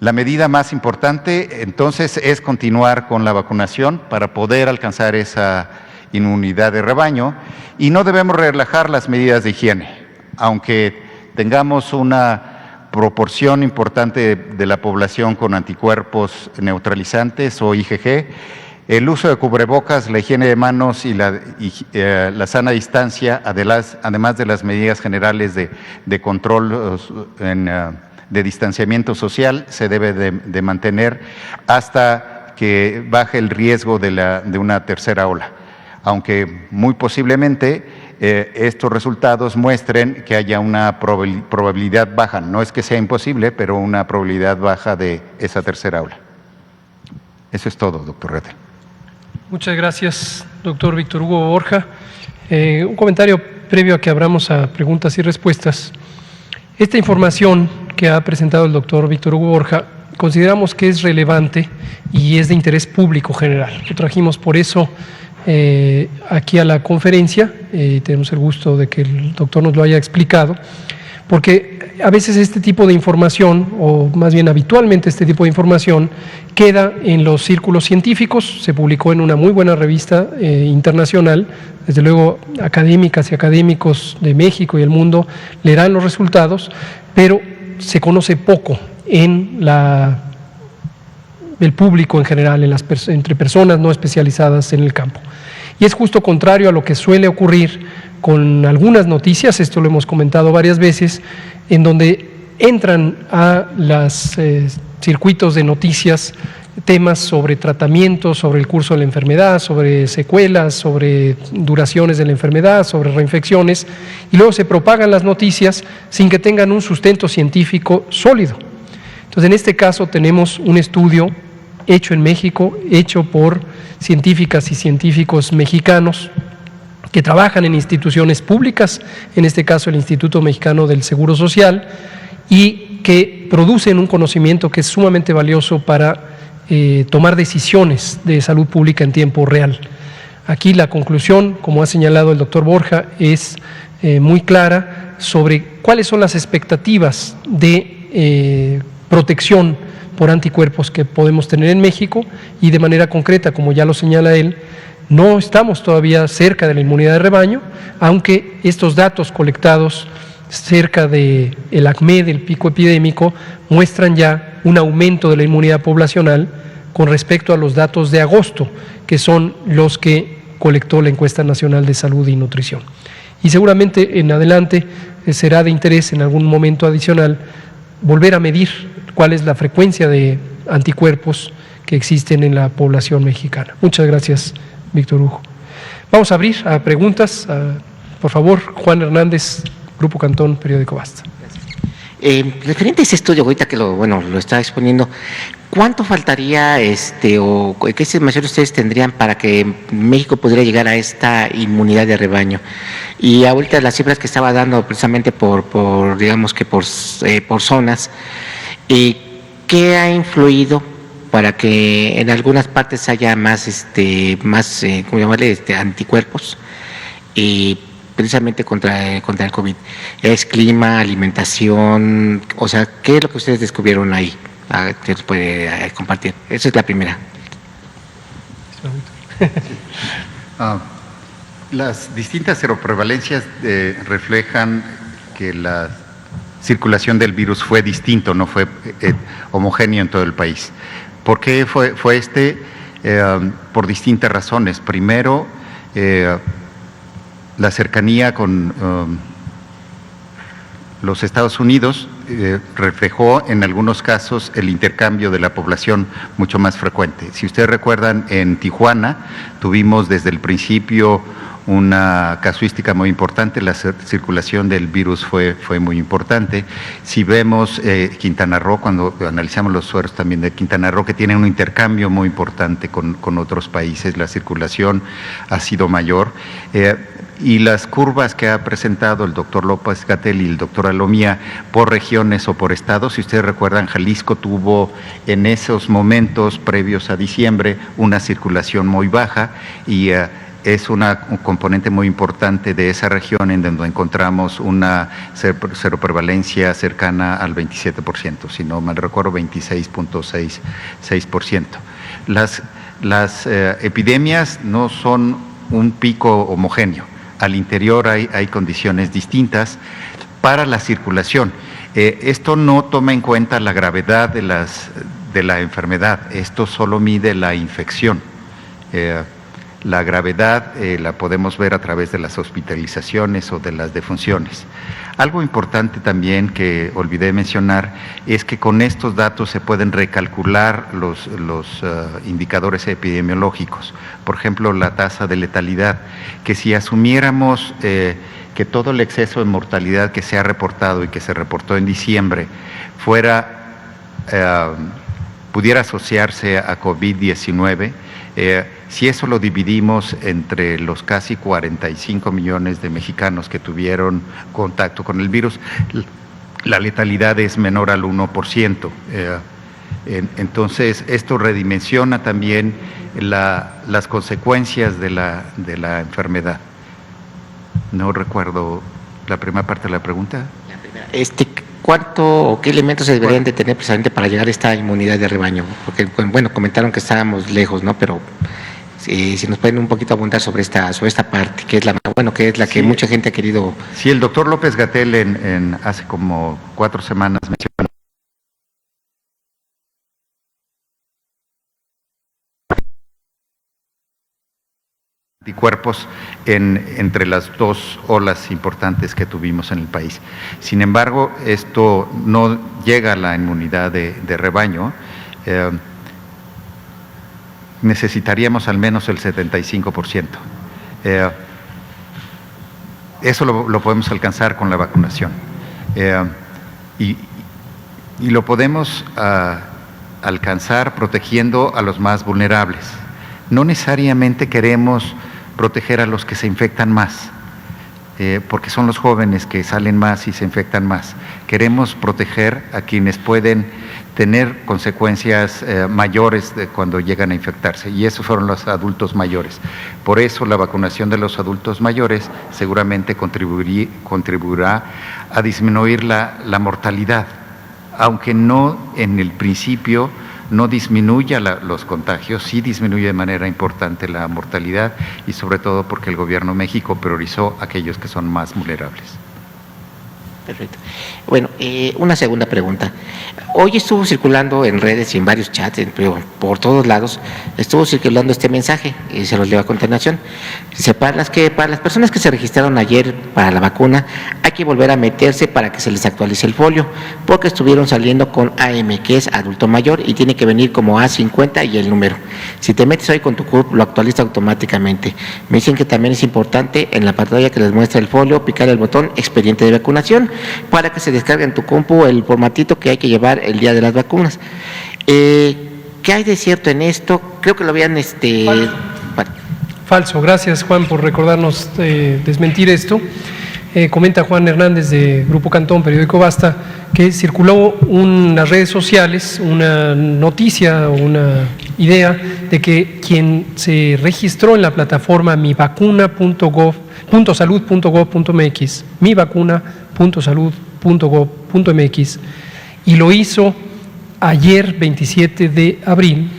La medida más importante entonces es continuar con la vacunación para poder alcanzar esa inmunidad de rebaño y no debemos relajar las medidas de higiene, aunque tengamos una proporción importante de la población con anticuerpos neutralizantes o IgG. El uso de cubrebocas, la higiene de manos y la sana distancia, además de las medidas generales de control de distanciamiento social, se debe de mantener hasta que baje el riesgo de una tercera ola, aunque muy posiblemente estos resultados muestren que haya una probabilidad baja, no es que sea imposible, pero una probabilidad baja de esa tercera ola. Eso es todo, doctor Rethel. Muchas gracias, doctor Víctor Hugo Borja. Un comentario previo a que abramos a preguntas y respuestas. Esta información que ha presentado el doctor Víctor Hugo Borja consideramos que es relevante y es de interés público general. Lo trajimos por eso aquí a la conferencia, tenemos el gusto de que el doctor nos lo haya explicado, porque a veces este tipo de información, o más bien habitualmente este tipo de información, queda en los círculos científicos. Se publicó en una muy buena revista internacional, desde luego académicas y académicos de México y el mundo leerán los resultados, pero se conoce poco en el público en general, entre personas no especializadas en el campo. Y es justo contrario a lo que suele ocurrir con algunas noticias, esto lo hemos comentado varias veces, en donde entran a los circuitos de noticias temas sobre tratamientos, sobre el curso de la enfermedad, sobre secuelas, sobre duraciones de la enfermedad, sobre reinfecciones, y luego se propagan las noticias sin que tengan un sustento científico sólido. Entonces, en este caso tenemos un estudio hecho en México, hecho por científicas y científicos mexicanos que trabajan en instituciones públicas, en este caso el Instituto Mexicano del Seguro Social, y que producen un conocimiento que es sumamente valioso para tomar decisiones de salud pública en tiempo real. Aquí la conclusión, como ha señalado el doctor Borja, es muy clara sobre cuáles son las expectativas de protección por anticuerpos que podemos tener en México, y de manera concreta, como ya lo señala él, no estamos todavía cerca de la inmunidad de rebaño, aunque estos datos colectados cerca del ACME, del pico epidémico, muestran ya un aumento de la inmunidad poblacional con respecto a los datos de agosto, que son los que colectó la Encuesta Nacional de Salud y Nutrición. Y seguramente en adelante será de interés en algún momento adicional volver a medir cuál es la frecuencia de anticuerpos que existen en la población mexicana. Muchas gracias, Víctor Hugo. Vamos a abrir a preguntas. Por favor, Juan Hernández, Grupo Cantón, Periódico Basta. Referente a ese estudio, ahorita que lo está exponiendo, ¿cuánto faltaría o qué estimación ustedes tendrían para que México pudiera llegar a esta inmunidad de rebaño? Y ahorita las cifras que estaba dando precisamente por digamos que por zonas, ¿qué ha influido para que en algunas partes haya más ¿cómo llamarle? Anticuerpos y precisamente contra el COVID? ¿Es clima, alimentación? O sea, ¿qué es lo que ustedes descubrieron ahí? ¿Qué nos puede compartir? Esa es la primera. Las distintas seroprevalencias reflejan que la circulación del virus fue distinto, no fue homogéneo en todo el país. ¿Por qué fue por distintas razones? Primero, la cercanía con los Estados Unidos reflejó en algunos casos el intercambio de la población mucho más frecuente. Si ustedes recuerdan, en Tijuana tuvimos desde el principio una casuística muy importante, la circulación del virus fue muy importante. Si vemos Quintana Roo, cuando analizamos los sueros también de Quintana Roo, que tiene un intercambio muy importante con otros países, la circulación ha sido mayor. Y las curvas que ha presentado el doctor López-Gatell y el doctor Alomía por regiones o por estados, si ustedes recuerdan, Jalisco tuvo en esos momentos previos a diciembre una circulación muy baja y es un componente muy importante de esa región en donde encontramos una seroprevalencia cercana al 27%, si no mal recuerdo 26.6%. Las epidemias no son un pico homogéneo. Al interior hay condiciones distintas. para la circulación. Esto no toma en cuenta la gravedad de la enfermedad, esto solo mide la infección. La gravedad la podemos ver a través de las hospitalizaciones o de las defunciones. Algo importante también que olvidé mencionar es que con estos datos se pueden recalcular los indicadores epidemiológicos. Por ejemplo, la tasa de letalidad, que si asumiéramos que todo el exceso de mortalidad que se ha reportado y que se reportó en diciembre pudiera asociarse a COVID-19, si eso lo dividimos entre los casi 45 millones de mexicanos que tuvieron contacto con el virus, la letalidad es menor al 1%. Entonces, esto redimensiona también las consecuencias de la enfermedad. No recuerdo la primera parte de la pregunta. ¿Cuánto o qué elementos se deberían de tener precisamente para llegar a esta inmunidad de rebaño? Porque, bueno, comentaron que estábamos lejos, ¿no? Pero si nos pueden un poquito abundar sobre esta parte, que es la que mucha gente ha querido. Sí, el doctor López-Gatell hace como 4 semanas mencionó anticuerpos entre las 2 olas importantes que tuvimos en el país. Sin embargo, esto no llega a la inmunidad de rebaño. Necesitaríamos al menos el 75%. Eso lo podemos alcanzar con la vacunación. Y lo podemos alcanzar protegiendo a los más vulnerables. No necesariamente queremos proteger a los que se infectan más, porque son los jóvenes que salen más y se infectan más. Queremos proteger a quienes pueden tener consecuencias mayores de cuando llegan a infectarse, y esos fueron los adultos mayores. Por eso la vacunación de los adultos mayores seguramente contribuirá a disminuir la mortalidad, aunque no en el principio no disminuya los contagios, sí disminuye de manera importante la mortalidad, y sobre todo porque el gobierno de México priorizó a aquellos que son más vulnerables. Perfecto. Bueno, una segunda pregunta. Hoy estuvo circulando en redes y en varios chats, por todos lados, estuvo circulando este mensaje, y se los leo a continuación. Dice, para las personas que se registraron ayer para la vacuna, hay que volver a meterse para que se les actualice el folio, porque estuvieron saliendo con AM, que es adulto mayor, y tiene que venir como A50 y el número. Si te metes hoy con tu CURP, lo actualiza automáticamente. Me dicen que también es importante en la pantalla que les muestra el folio, picar el botón expediente de vacunación, para que se descargue en tu compu el formatito que hay que llevar el día de las vacunas. ¿Qué hay de cierto en esto? Creo que lo habían… Falso. Gracias, Juan, por recordarnos desmentir esto. Comenta Juan Hernández de Grupo Cantón, periódico Basta, que circuló en las redes sociales una noticia o una idea de que quien se registró en la plataforma mivacuna.salud.gov.mx, mivacuna.salud.gov.mx, y lo hizo ayer 27 de abril,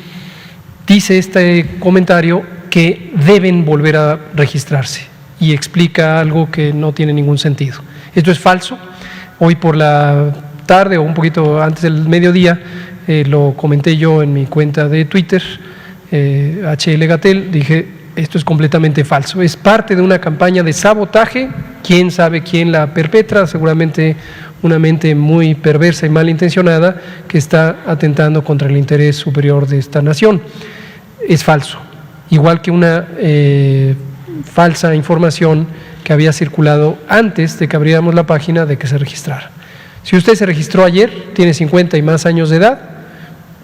dice este comentario que deben volver a registrarse, y explica algo que no tiene ningún sentido. Esto es falso. Hoy por la tarde o un poquito antes del mediodía lo comenté yo en mi cuenta de Twitter, HL Gatell, dije, esto es completamente falso. Es parte de una campaña de sabotaje. Quién sabe quién la perpetra, seguramente una mente muy perversa y malintencionada que está atentando contra el interés superior de esta nación. Es falso. Igual que una falsa información que había circulado antes de que abriéramos la página de que se registrara. Si usted se registró ayer, tiene 50 y más años de edad,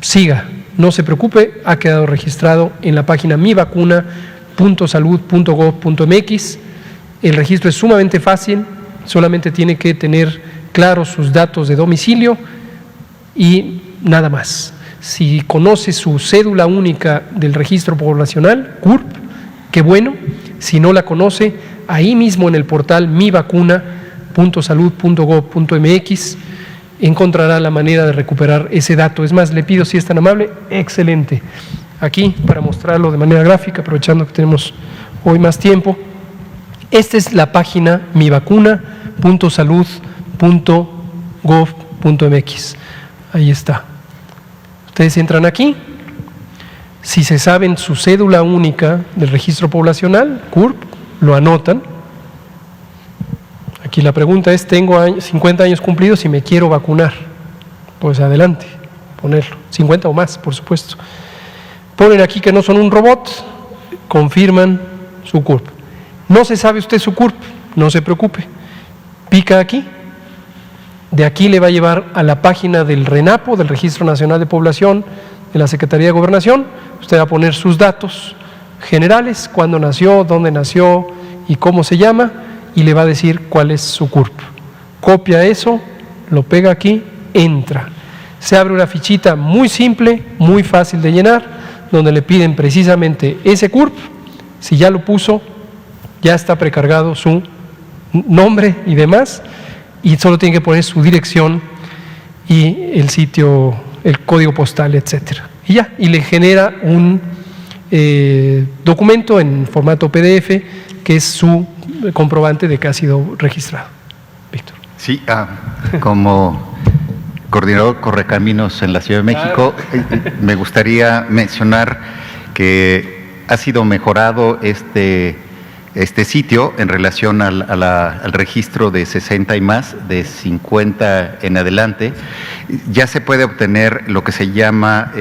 siga, no se preocupe, ha quedado registrado en la página mivacuna.salud.gov.mx. El registro es sumamente fácil, solamente tiene que tener claros sus datos de domicilio y nada más. Si conoce su cédula única del registro poblacional, CURP, qué bueno. Si no la conoce, ahí mismo en el portal mivacuna.salud.gov.mx encontrará la manera de recuperar ese dato. Es más, le pido, si es tan amable, excelente. Aquí, para mostrarlo de manera gráfica, aprovechando que tenemos hoy más tiempo, esta es la página mivacuna.salud.gov.mx. .gov.mx. Ahí está. Ustedes entran aquí. Si se saben su cédula única del registro poblacional, CURP, lo anotan. Aquí la pregunta es, tengo 50 años cumplidos y me quiero vacunar. Pues adelante, ponerlo. 50 o más, por supuesto. Ponen aquí que no son un robot, confirman su CURP. No se sabe usted su CURP, no se preocupe. Pica aquí. De aquí le va a llevar a la página del RENAPO, del Registro Nacional de Población, de la Secretaría de Gobernación. Usted va a poner sus datos generales, cuándo nació, dónde nació y cómo se llama, y le va a decir cuál es su CURP. Copia eso, lo pega aquí, entra. Se abre una fichita muy simple, muy fácil de llenar, donde le piden precisamente ese CURP. Si ya lo puso, ya está precargado su nombre y demás, y solo tiene que poner su dirección y el sitio, el código postal, etcétera. Y ya, y le genera un documento en formato PDF que es su comprobante de que ha sido registrado. Víctor. Sí, como coordinador Correcaminos en la Ciudad de México, me gustaría mencionar que ha sido mejorado este sitio en relación al registro de 60 y más, de 50 en adelante. Ya se puede obtener lo que se llama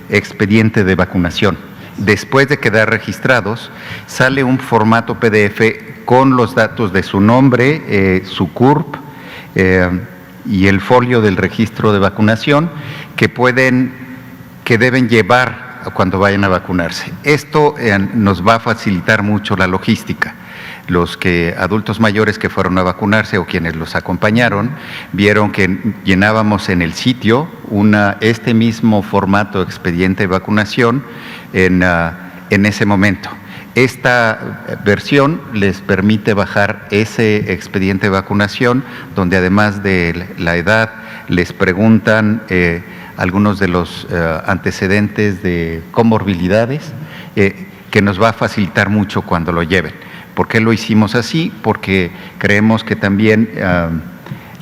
expediente de vacunación. Después de quedar registrados, sale un formato PDF con los datos de su nombre, su CURP y el folio del registro de vacunación que deben llevar cuando vayan a vacunarse. Esto nos va a facilitar mucho la logística. Los adultos mayores que fueron a vacunarse o quienes los acompañaron vieron que llenábamos en el sitio este mismo formato expediente de vacunación en ese momento. Esta versión les permite bajar ese expediente de vacunación, donde además de la edad les preguntan algunos de los antecedentes de comorbilidades, que nos va a facilitar mucho cuando lo lleven. ¿Por qué lo hicimos así? Porque creemos que también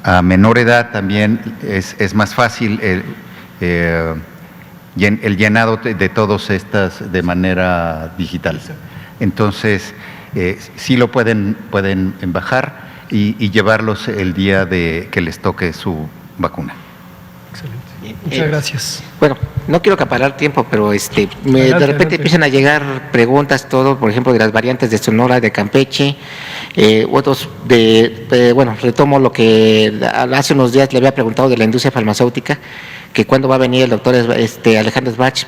a menor edad también es más fácil el llenado de todos estas de manera digital. Entonces, sí lo pueden bajar y llevarlos el día que les toque su vacuna. Excelente. Muchas gracias. Bueno, no quiero acaparar tiempo, pero de repente empiezan a llegar preguntas, por ejemplo, de las variantes de Sonora, de Campeche, otros retomo lo que hace unos días le había preguntado de la industria farmacéutica, que cuándo va a venir el doctor Alejandro Sbach,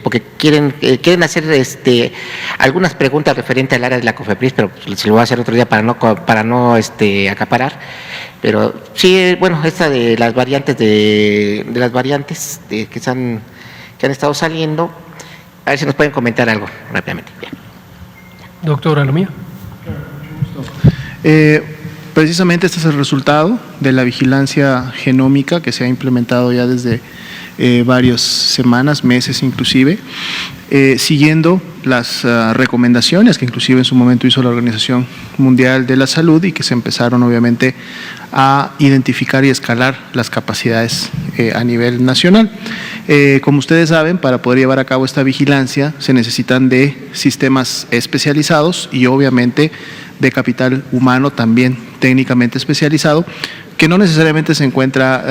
porque quieren hacer algunas preguntas referentes al área de la COFEPRIS, pero se lo voy a hacer otro día para no acaparar. Pero sí, bueno, esta de las variantes que han estado saliendo, a ver si nos pueden comentar algo rápidamente. Bien. Doctora, lo mío. Precisamente este es el resultado de la vigilancia genómica que se ha implementado ya desde varias semanas, meses inclusive, siguiendo las recomendaciones que inclusive en su momento hizo la Organización Mundial de la Salud y que se empezaron obviamente a identificar y escalar las capacidades a nivel nacional. Como ustedes saben, para poder llevar a cabo esta vigilancia se necesitan de sistemas especializados y obviamente de capital humano también técnicamente especializado, que no necesariamente se encuentra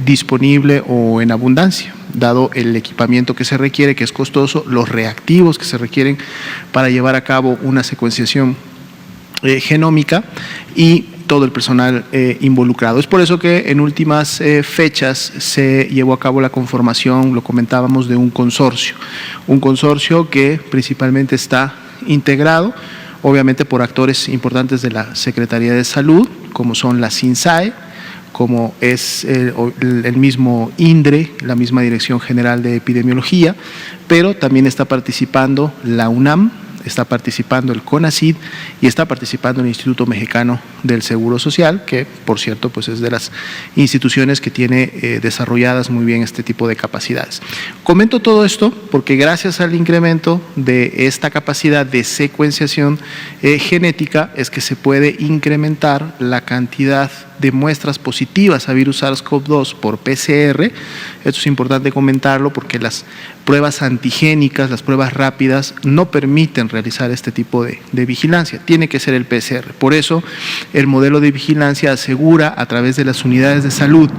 disponible o en abundancia, dado el equipamiento que se requiere, que es costoso, los reactivos que se requieren para llevar a cabo una secuenciación genómica y todo el personal involucrado. Es por eso que en últimas fechas se llevó a cabo la conformación, lo comentábamos, de un consorcio que principalmente está integrado obviamente por actores importantes de la Secretaría de Salud, como son la SINSAE, como es el mismo INDRE, la misma Dirección General de Epidemiología, pero también está participando la UNAM, está participando el CONACYT y está participando el Instituto Mexicano del Seguro Social, que por cierto pues es de las instituciones que tiene desarrolladas muy bien este tipo de capacidades. Comento todo esto porque gracias al incremento de esta capacidad de secuenciación genética es que se puede incrementar la cantidad de muestras positivas a virus SARS-CoV-2 por PCR. Esto es importante comentarlo porque las pruebas antigénicas, las pruebas rápidas, no permiten realizar este tipo de vigilancia. Tiene que ser el PCR. Por eso, el modelo de vigilancia asegura a través de las unidades de salud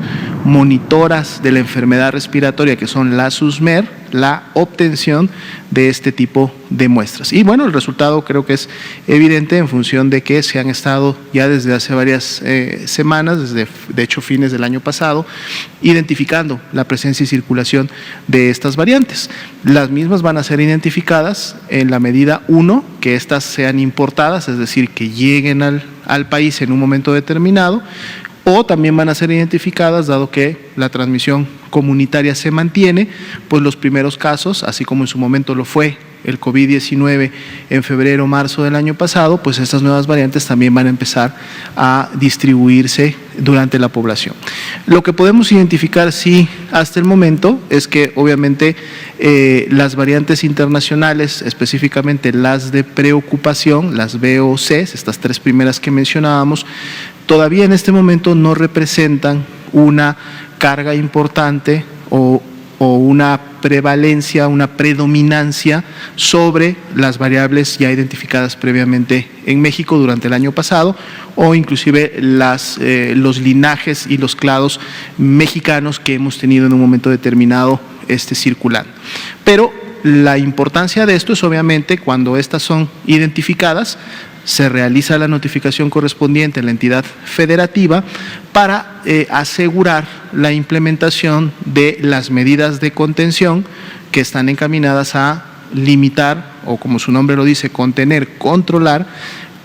monitoras de la enfermedad respiratoria, que son las USMER, la obtención de este tipo de muestras. Y bueno, el resultado creo que es evidente en función de que se han estado ya desde hace varias semanas, desde de hecho fines del año pasado, identificando la presencia y circulación de estas variantes. Las mismas van a ser identificadas en la medida 1, que estas sean importadas, es decir, que lleguen al país en un momento determinado, o también van a ser identificadas, dado que la transmisión comunitaria se mantiene, pues los primeros casos, así como en su momento lo fue el COVID-19 en febrero, marzo del año pasado, pues estas nuevas variantes también van a empezar a distribuirse durante la población. Lo que podemos identificar, sí, hasta el momento, es que obviamente las variantes internacionales, específicamente las de preocupación, las VOCs, estas tres primeras que mencionábamos, todavía en este momento no representan una carga importante o una prevalencia, una predominancia sobre las variables ya identificadas previamente en México durante el año pasado, o inclusive los linajes y los clados mexicanos que hemos tenido en un momento determinado circulando. Pero la importancia de esto es obviamente cuando estas son identificadas, se realiza la notificación correspondiente en la entidad federativa para asegurar la implementación de las medidas de contención que están encaminadas a limitar, o como su nombre lo dice, contener, controlar,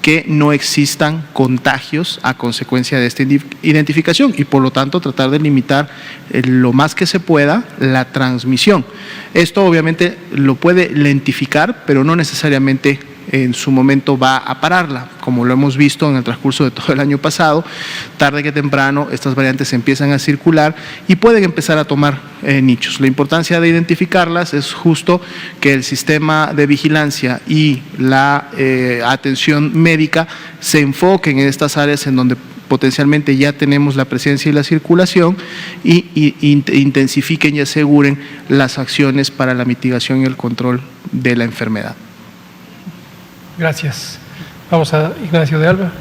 que no existan contagios a consecuencia de esta identificación y por lo tanto tratar de limitar lo más que se pueda la transmisión. Esto obviamente lo puede lentificar, pero no necesariamente en su momento va a pararla, como lo hemos visto en el transcurso de todo el año pasado. Tarde que temprano estas variantes empiezan a circular y pueden empezar a tomar nichos. La importancia de identificarlas es justo que el sistema de vigilancia y la atención médica se enfoquen en estas áreas en donde potencialmente ya tenemos la presencia y la circulación y intensifiquen y aseguren las acciones para la mitigación y el control de la enfermedad. Gracias. Vamos a Ignacio de Alba,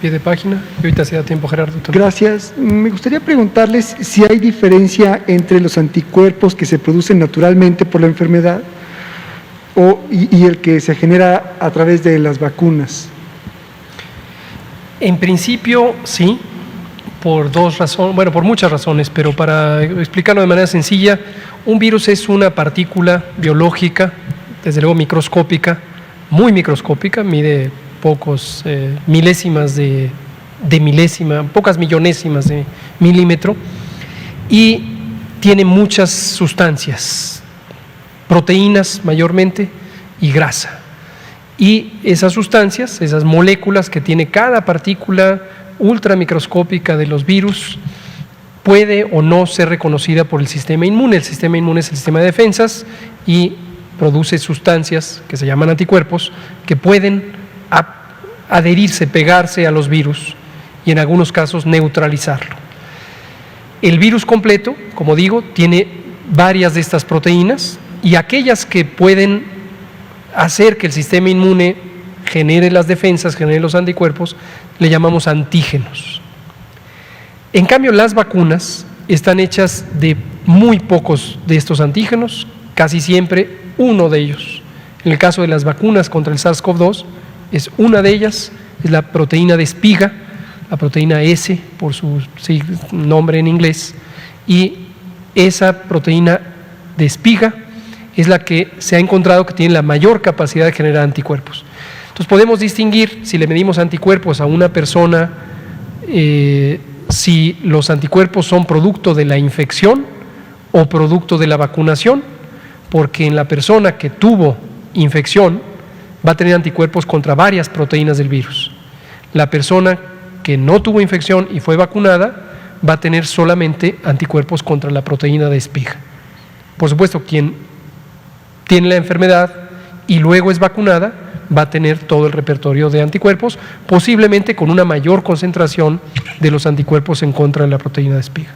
pie de página, y ahorita se da tiempo, Gerardo. Gracias. Me gustaría preguntarles si hay diferencia entre los anticuerpos que se producen naturalmente por la enfermedad y el que se genera a través de las vacunas. En principio, sí, por dos razones, bueno, por muchas razones, pero para explicarlo de manera sencilla, un virus es una partícula biológica, desde luego microscópica, muy microscópica, mide pocos milésimas de milésima, pocas millonésimas de milímetro, y tiene muchas sustancias, proteínas mayormente y grasa. Y esas sustancias, esas moléculas que tiene cada partícula ultramicroscópica de los virus, puede o no ser reconocida por el sistema inmune. El sistema inmune es el sistema de defensas y produce sustancias que se llaman anticuerpos que pueden adherirse, pegarse a los virus y en algunos casos neutralizarlo. El virus completo, como digo, tiene varias de estas proteínas y aquellas que pueden hacer que el sistema inmune genere las defensas, genere los anticuerpos, le llamamos antígenos. En cambio, las vacunas están hechas de muy pocos de estos antígenos, casi siempre uno de ellos. En el caso de las vacunas contra el SARS-CoV-2, es una de ellas, es la proteína de espiga, la proteína S por su nombre en inglés, y esa proteína de espiga es la que se ha encontrado que tiene la mayor capacidad de generar anticuerpos. Entonces podemos distinguir, si le medimos anticuerpos a una persona, si los anticuerpos son producto de la infección o producto de la vacunación, porque en la persona que tuvo infección va a tener anticuerpos contra varias proteínas del virus. La persona que no tuvo infección y fue vacunada va a tener solamente anticuerpos contra la proteína de espiga. Por supuesto, quien tiene la enfermedad y luego es vacunada va a tener todo el repertorio de anticuerpos, posiblemente con una mayor concentración de los anticuerpos en contra de la proteína de espiga.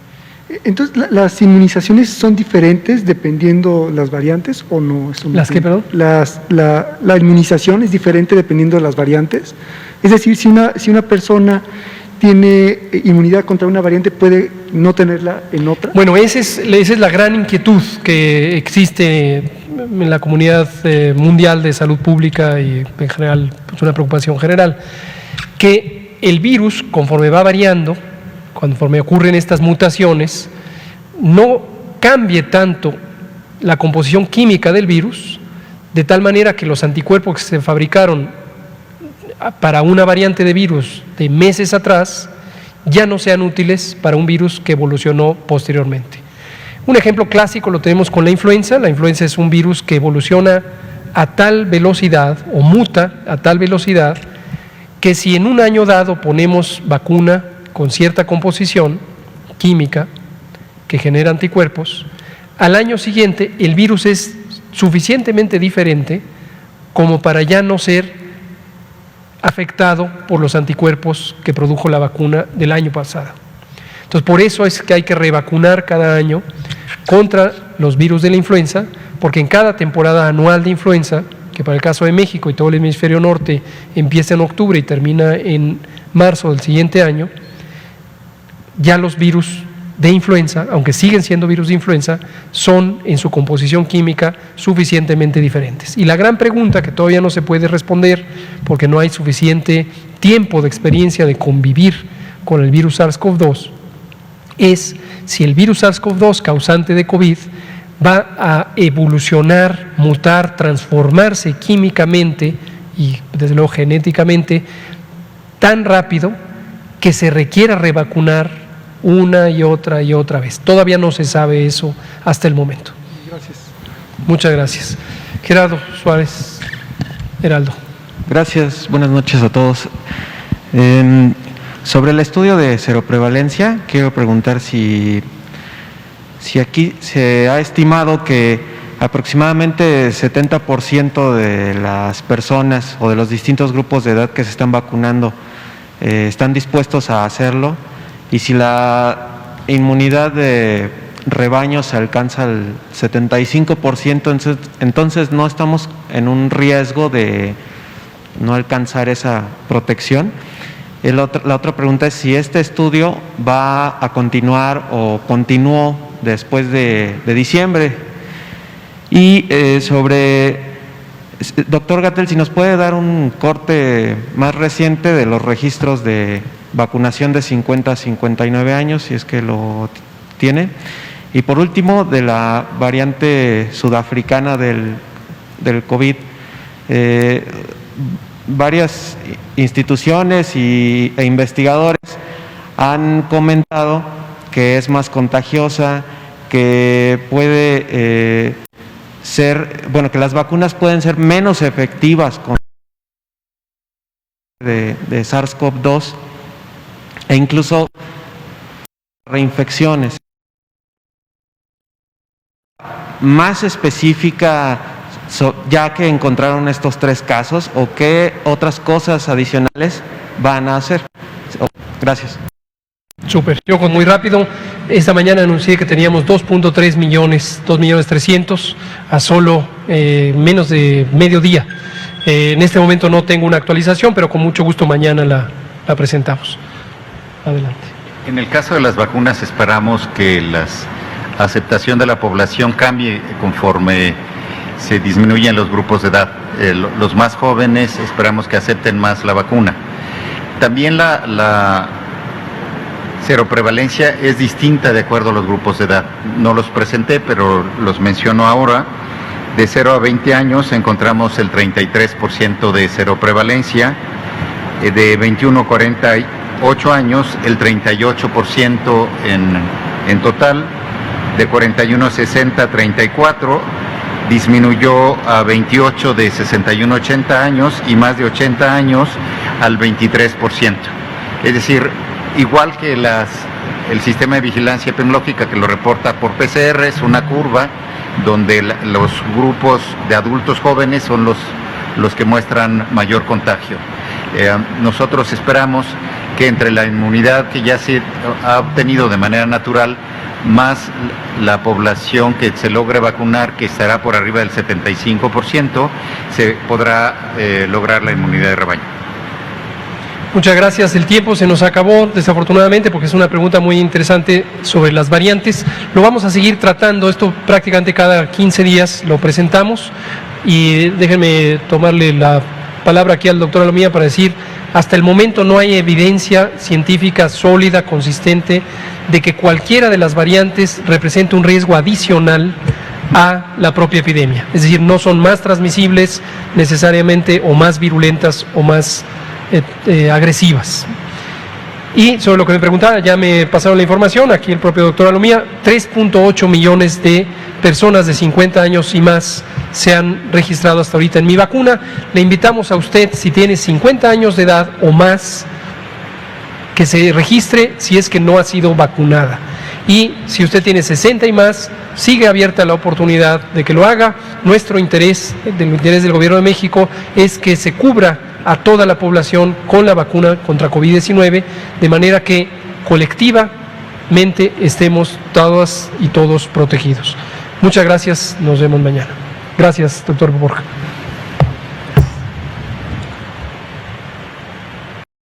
Entonces, ¿las inmunizaciones son diferentes dependiendo las variantes o no? ¿Las qué, perdón? La inmunización es diferente dependiendo de las variantes. Es decir, si una persona tiene inmunidad contra una variante, ¿puede no tenerla en otra? Bueno, esa es la gran inquietud que existe en la comunidad mundial de salud pública y en general es una preocupación general, que el virus, conforme va variando, conforme ocurren estas mutaciones, no cambie tanto la composición química del virus, de tal manera que los anticuerpos que se fabricaron para una variante de virus de meses atrás ya no sean útiles para un virus que evolucionó posteriormente. Un ejemplo clásico lo tenemos con la influenza. La influenza es un virus que evoluciona a tal velocidad o muta a tal velocidad que si en un año dado ponemos vacuna con cierta composición química que genera anticuerpos, al año siguiente el virus es suficientemente diferente como para ya no ser afectado por los anticuerpos que produjo la vacuna del año pasado. Entonces, por eso es que hay que revacunar cada año contra los virus de la influenza, porque en cada temporada anual de influenza, que para el caso de México y todo el hemisferio norte empieza en octubre y termina en marzo del siguiente año, ya los virus de influenza, aunque siguen siendo virus de influenza, son en su composición química suficientemente diferentes. Y la gran pregunta que todavía no se puede responder, porque no hay suficiente tiempo de experiencia de convivir con el virus SARS-CoV-2, es si el virus SARS-CoV-2 causante de COVID va a evolucionar, mutar, transformarse químicamente y desde luego genéticamente tan rápido que se requiera revacunar una y otra vez. Todavía no se sabe eso hasta el momento. Gracias. Muchas gracias. Gerardo Suárez, Heraldo. Gracias, buenas noches a todos. Sobre el estudio de seroprevalencia, quiero preguntar si aquí se ha estimado que aproximadamente 70% de las personas o de los distintos grupos de edad que se están vacunando están dispuestos a hacerlo, y si la inmunidad de rebaño se alcanza al 75%, entonces no estamos en un riesgo de no alcanzar esa protección. La otra pregunta es si este estudio va a continuar o continuó después de diciembre. Y doctor Gatell, si nos puede dar un corte más reciente de los registros de vacunación de 50 a 59 años, si es que lo tiene. Y por último, de la variante sudafricana del COVID, varias instituciones e investigadores han comentado que es más contagiosa, que puede que las vacunas pueden ser menos efectivas con de SARS-CoV-2 e incluso reinfecciones. Más específica, ya que encontraron estos 3 casos, o qué otras cosas adicionales van a hacer. Gracias. Súper. Yo muy rápido, esta mañana anuncié que teníamos 2.3 millones, 2.300.000 a solo menos de mediodía. En este momento no tengo una actualización, pero con mucho gusto mañana la presentamos. Adelante. En el caso de las vacunas esperamos que la aceptación de la población cambie conforme se disminuyen los grupos de edad. Los más jóvenes esperamos que acepten más la vacuna. También la seroprevalencia es distinta de acuerdo a los grupos de edad. No los presenté, pero los menciono ahora. De 0 a 20 años encontramos el 33% de seroprevalencia. De 21 a 48 años, el 38% en total. De 41 a 60, 34%. Disminuyó a 28 de 61 a 80 años y más de 80 años al 23%. Es decir, igual que el sistema de vigilancia epidemiológica que lo reporta por PCR, es una curva donde los grupos de adultos jóvenes son los los que muestran mayor contagio. Nosotros esperamos que entre la inmunidad que ya se ha obtenido de manera natural, más la población que se logre vacunar, que estará por arriba del 75%, se podrá lograr la inmunidad de rebaño. Muchas gracias. El tiempo se nos acabó, desafortunadamente, porque es una pregunta muy interesante sobre las variantes. Lo vamos a seguir tratando, esto prácticamente cada 15 días lo presentamos, y déjenme tomarle la palabra aquí al doctor Alomía para decir, hasta el momento no hay evidencia científica sólida, consistente, de que cualquiera de las variantes represente un riesgo adicional a la propia epidemia. Es decir, no son más transmisibles necesariamente, o más virulentas, o más agresivas. Y sobre lo que me preguntaba, ya me pasaron la información, aquí el propio doctor Alomía, 3.8 millones de personas de 50 años y más se han registrado hasta ahorita en Mi Vacuna. Le invitamos a usted, si tiene 50 años de edad o más, que se registre si es que no ha sido vacunada. Y si usted tiene 60 y más, sigue abierta la oportunidad de que lo haga. Nuestro interés, el interés del Gobierno de México, es que se cubra a toda la población con la vacuna contra COVID-19, de manera que colectivamente estemos todas y todos protegidos. Muchas gracias, nos vemos mañana. Gracias, doctor Borja.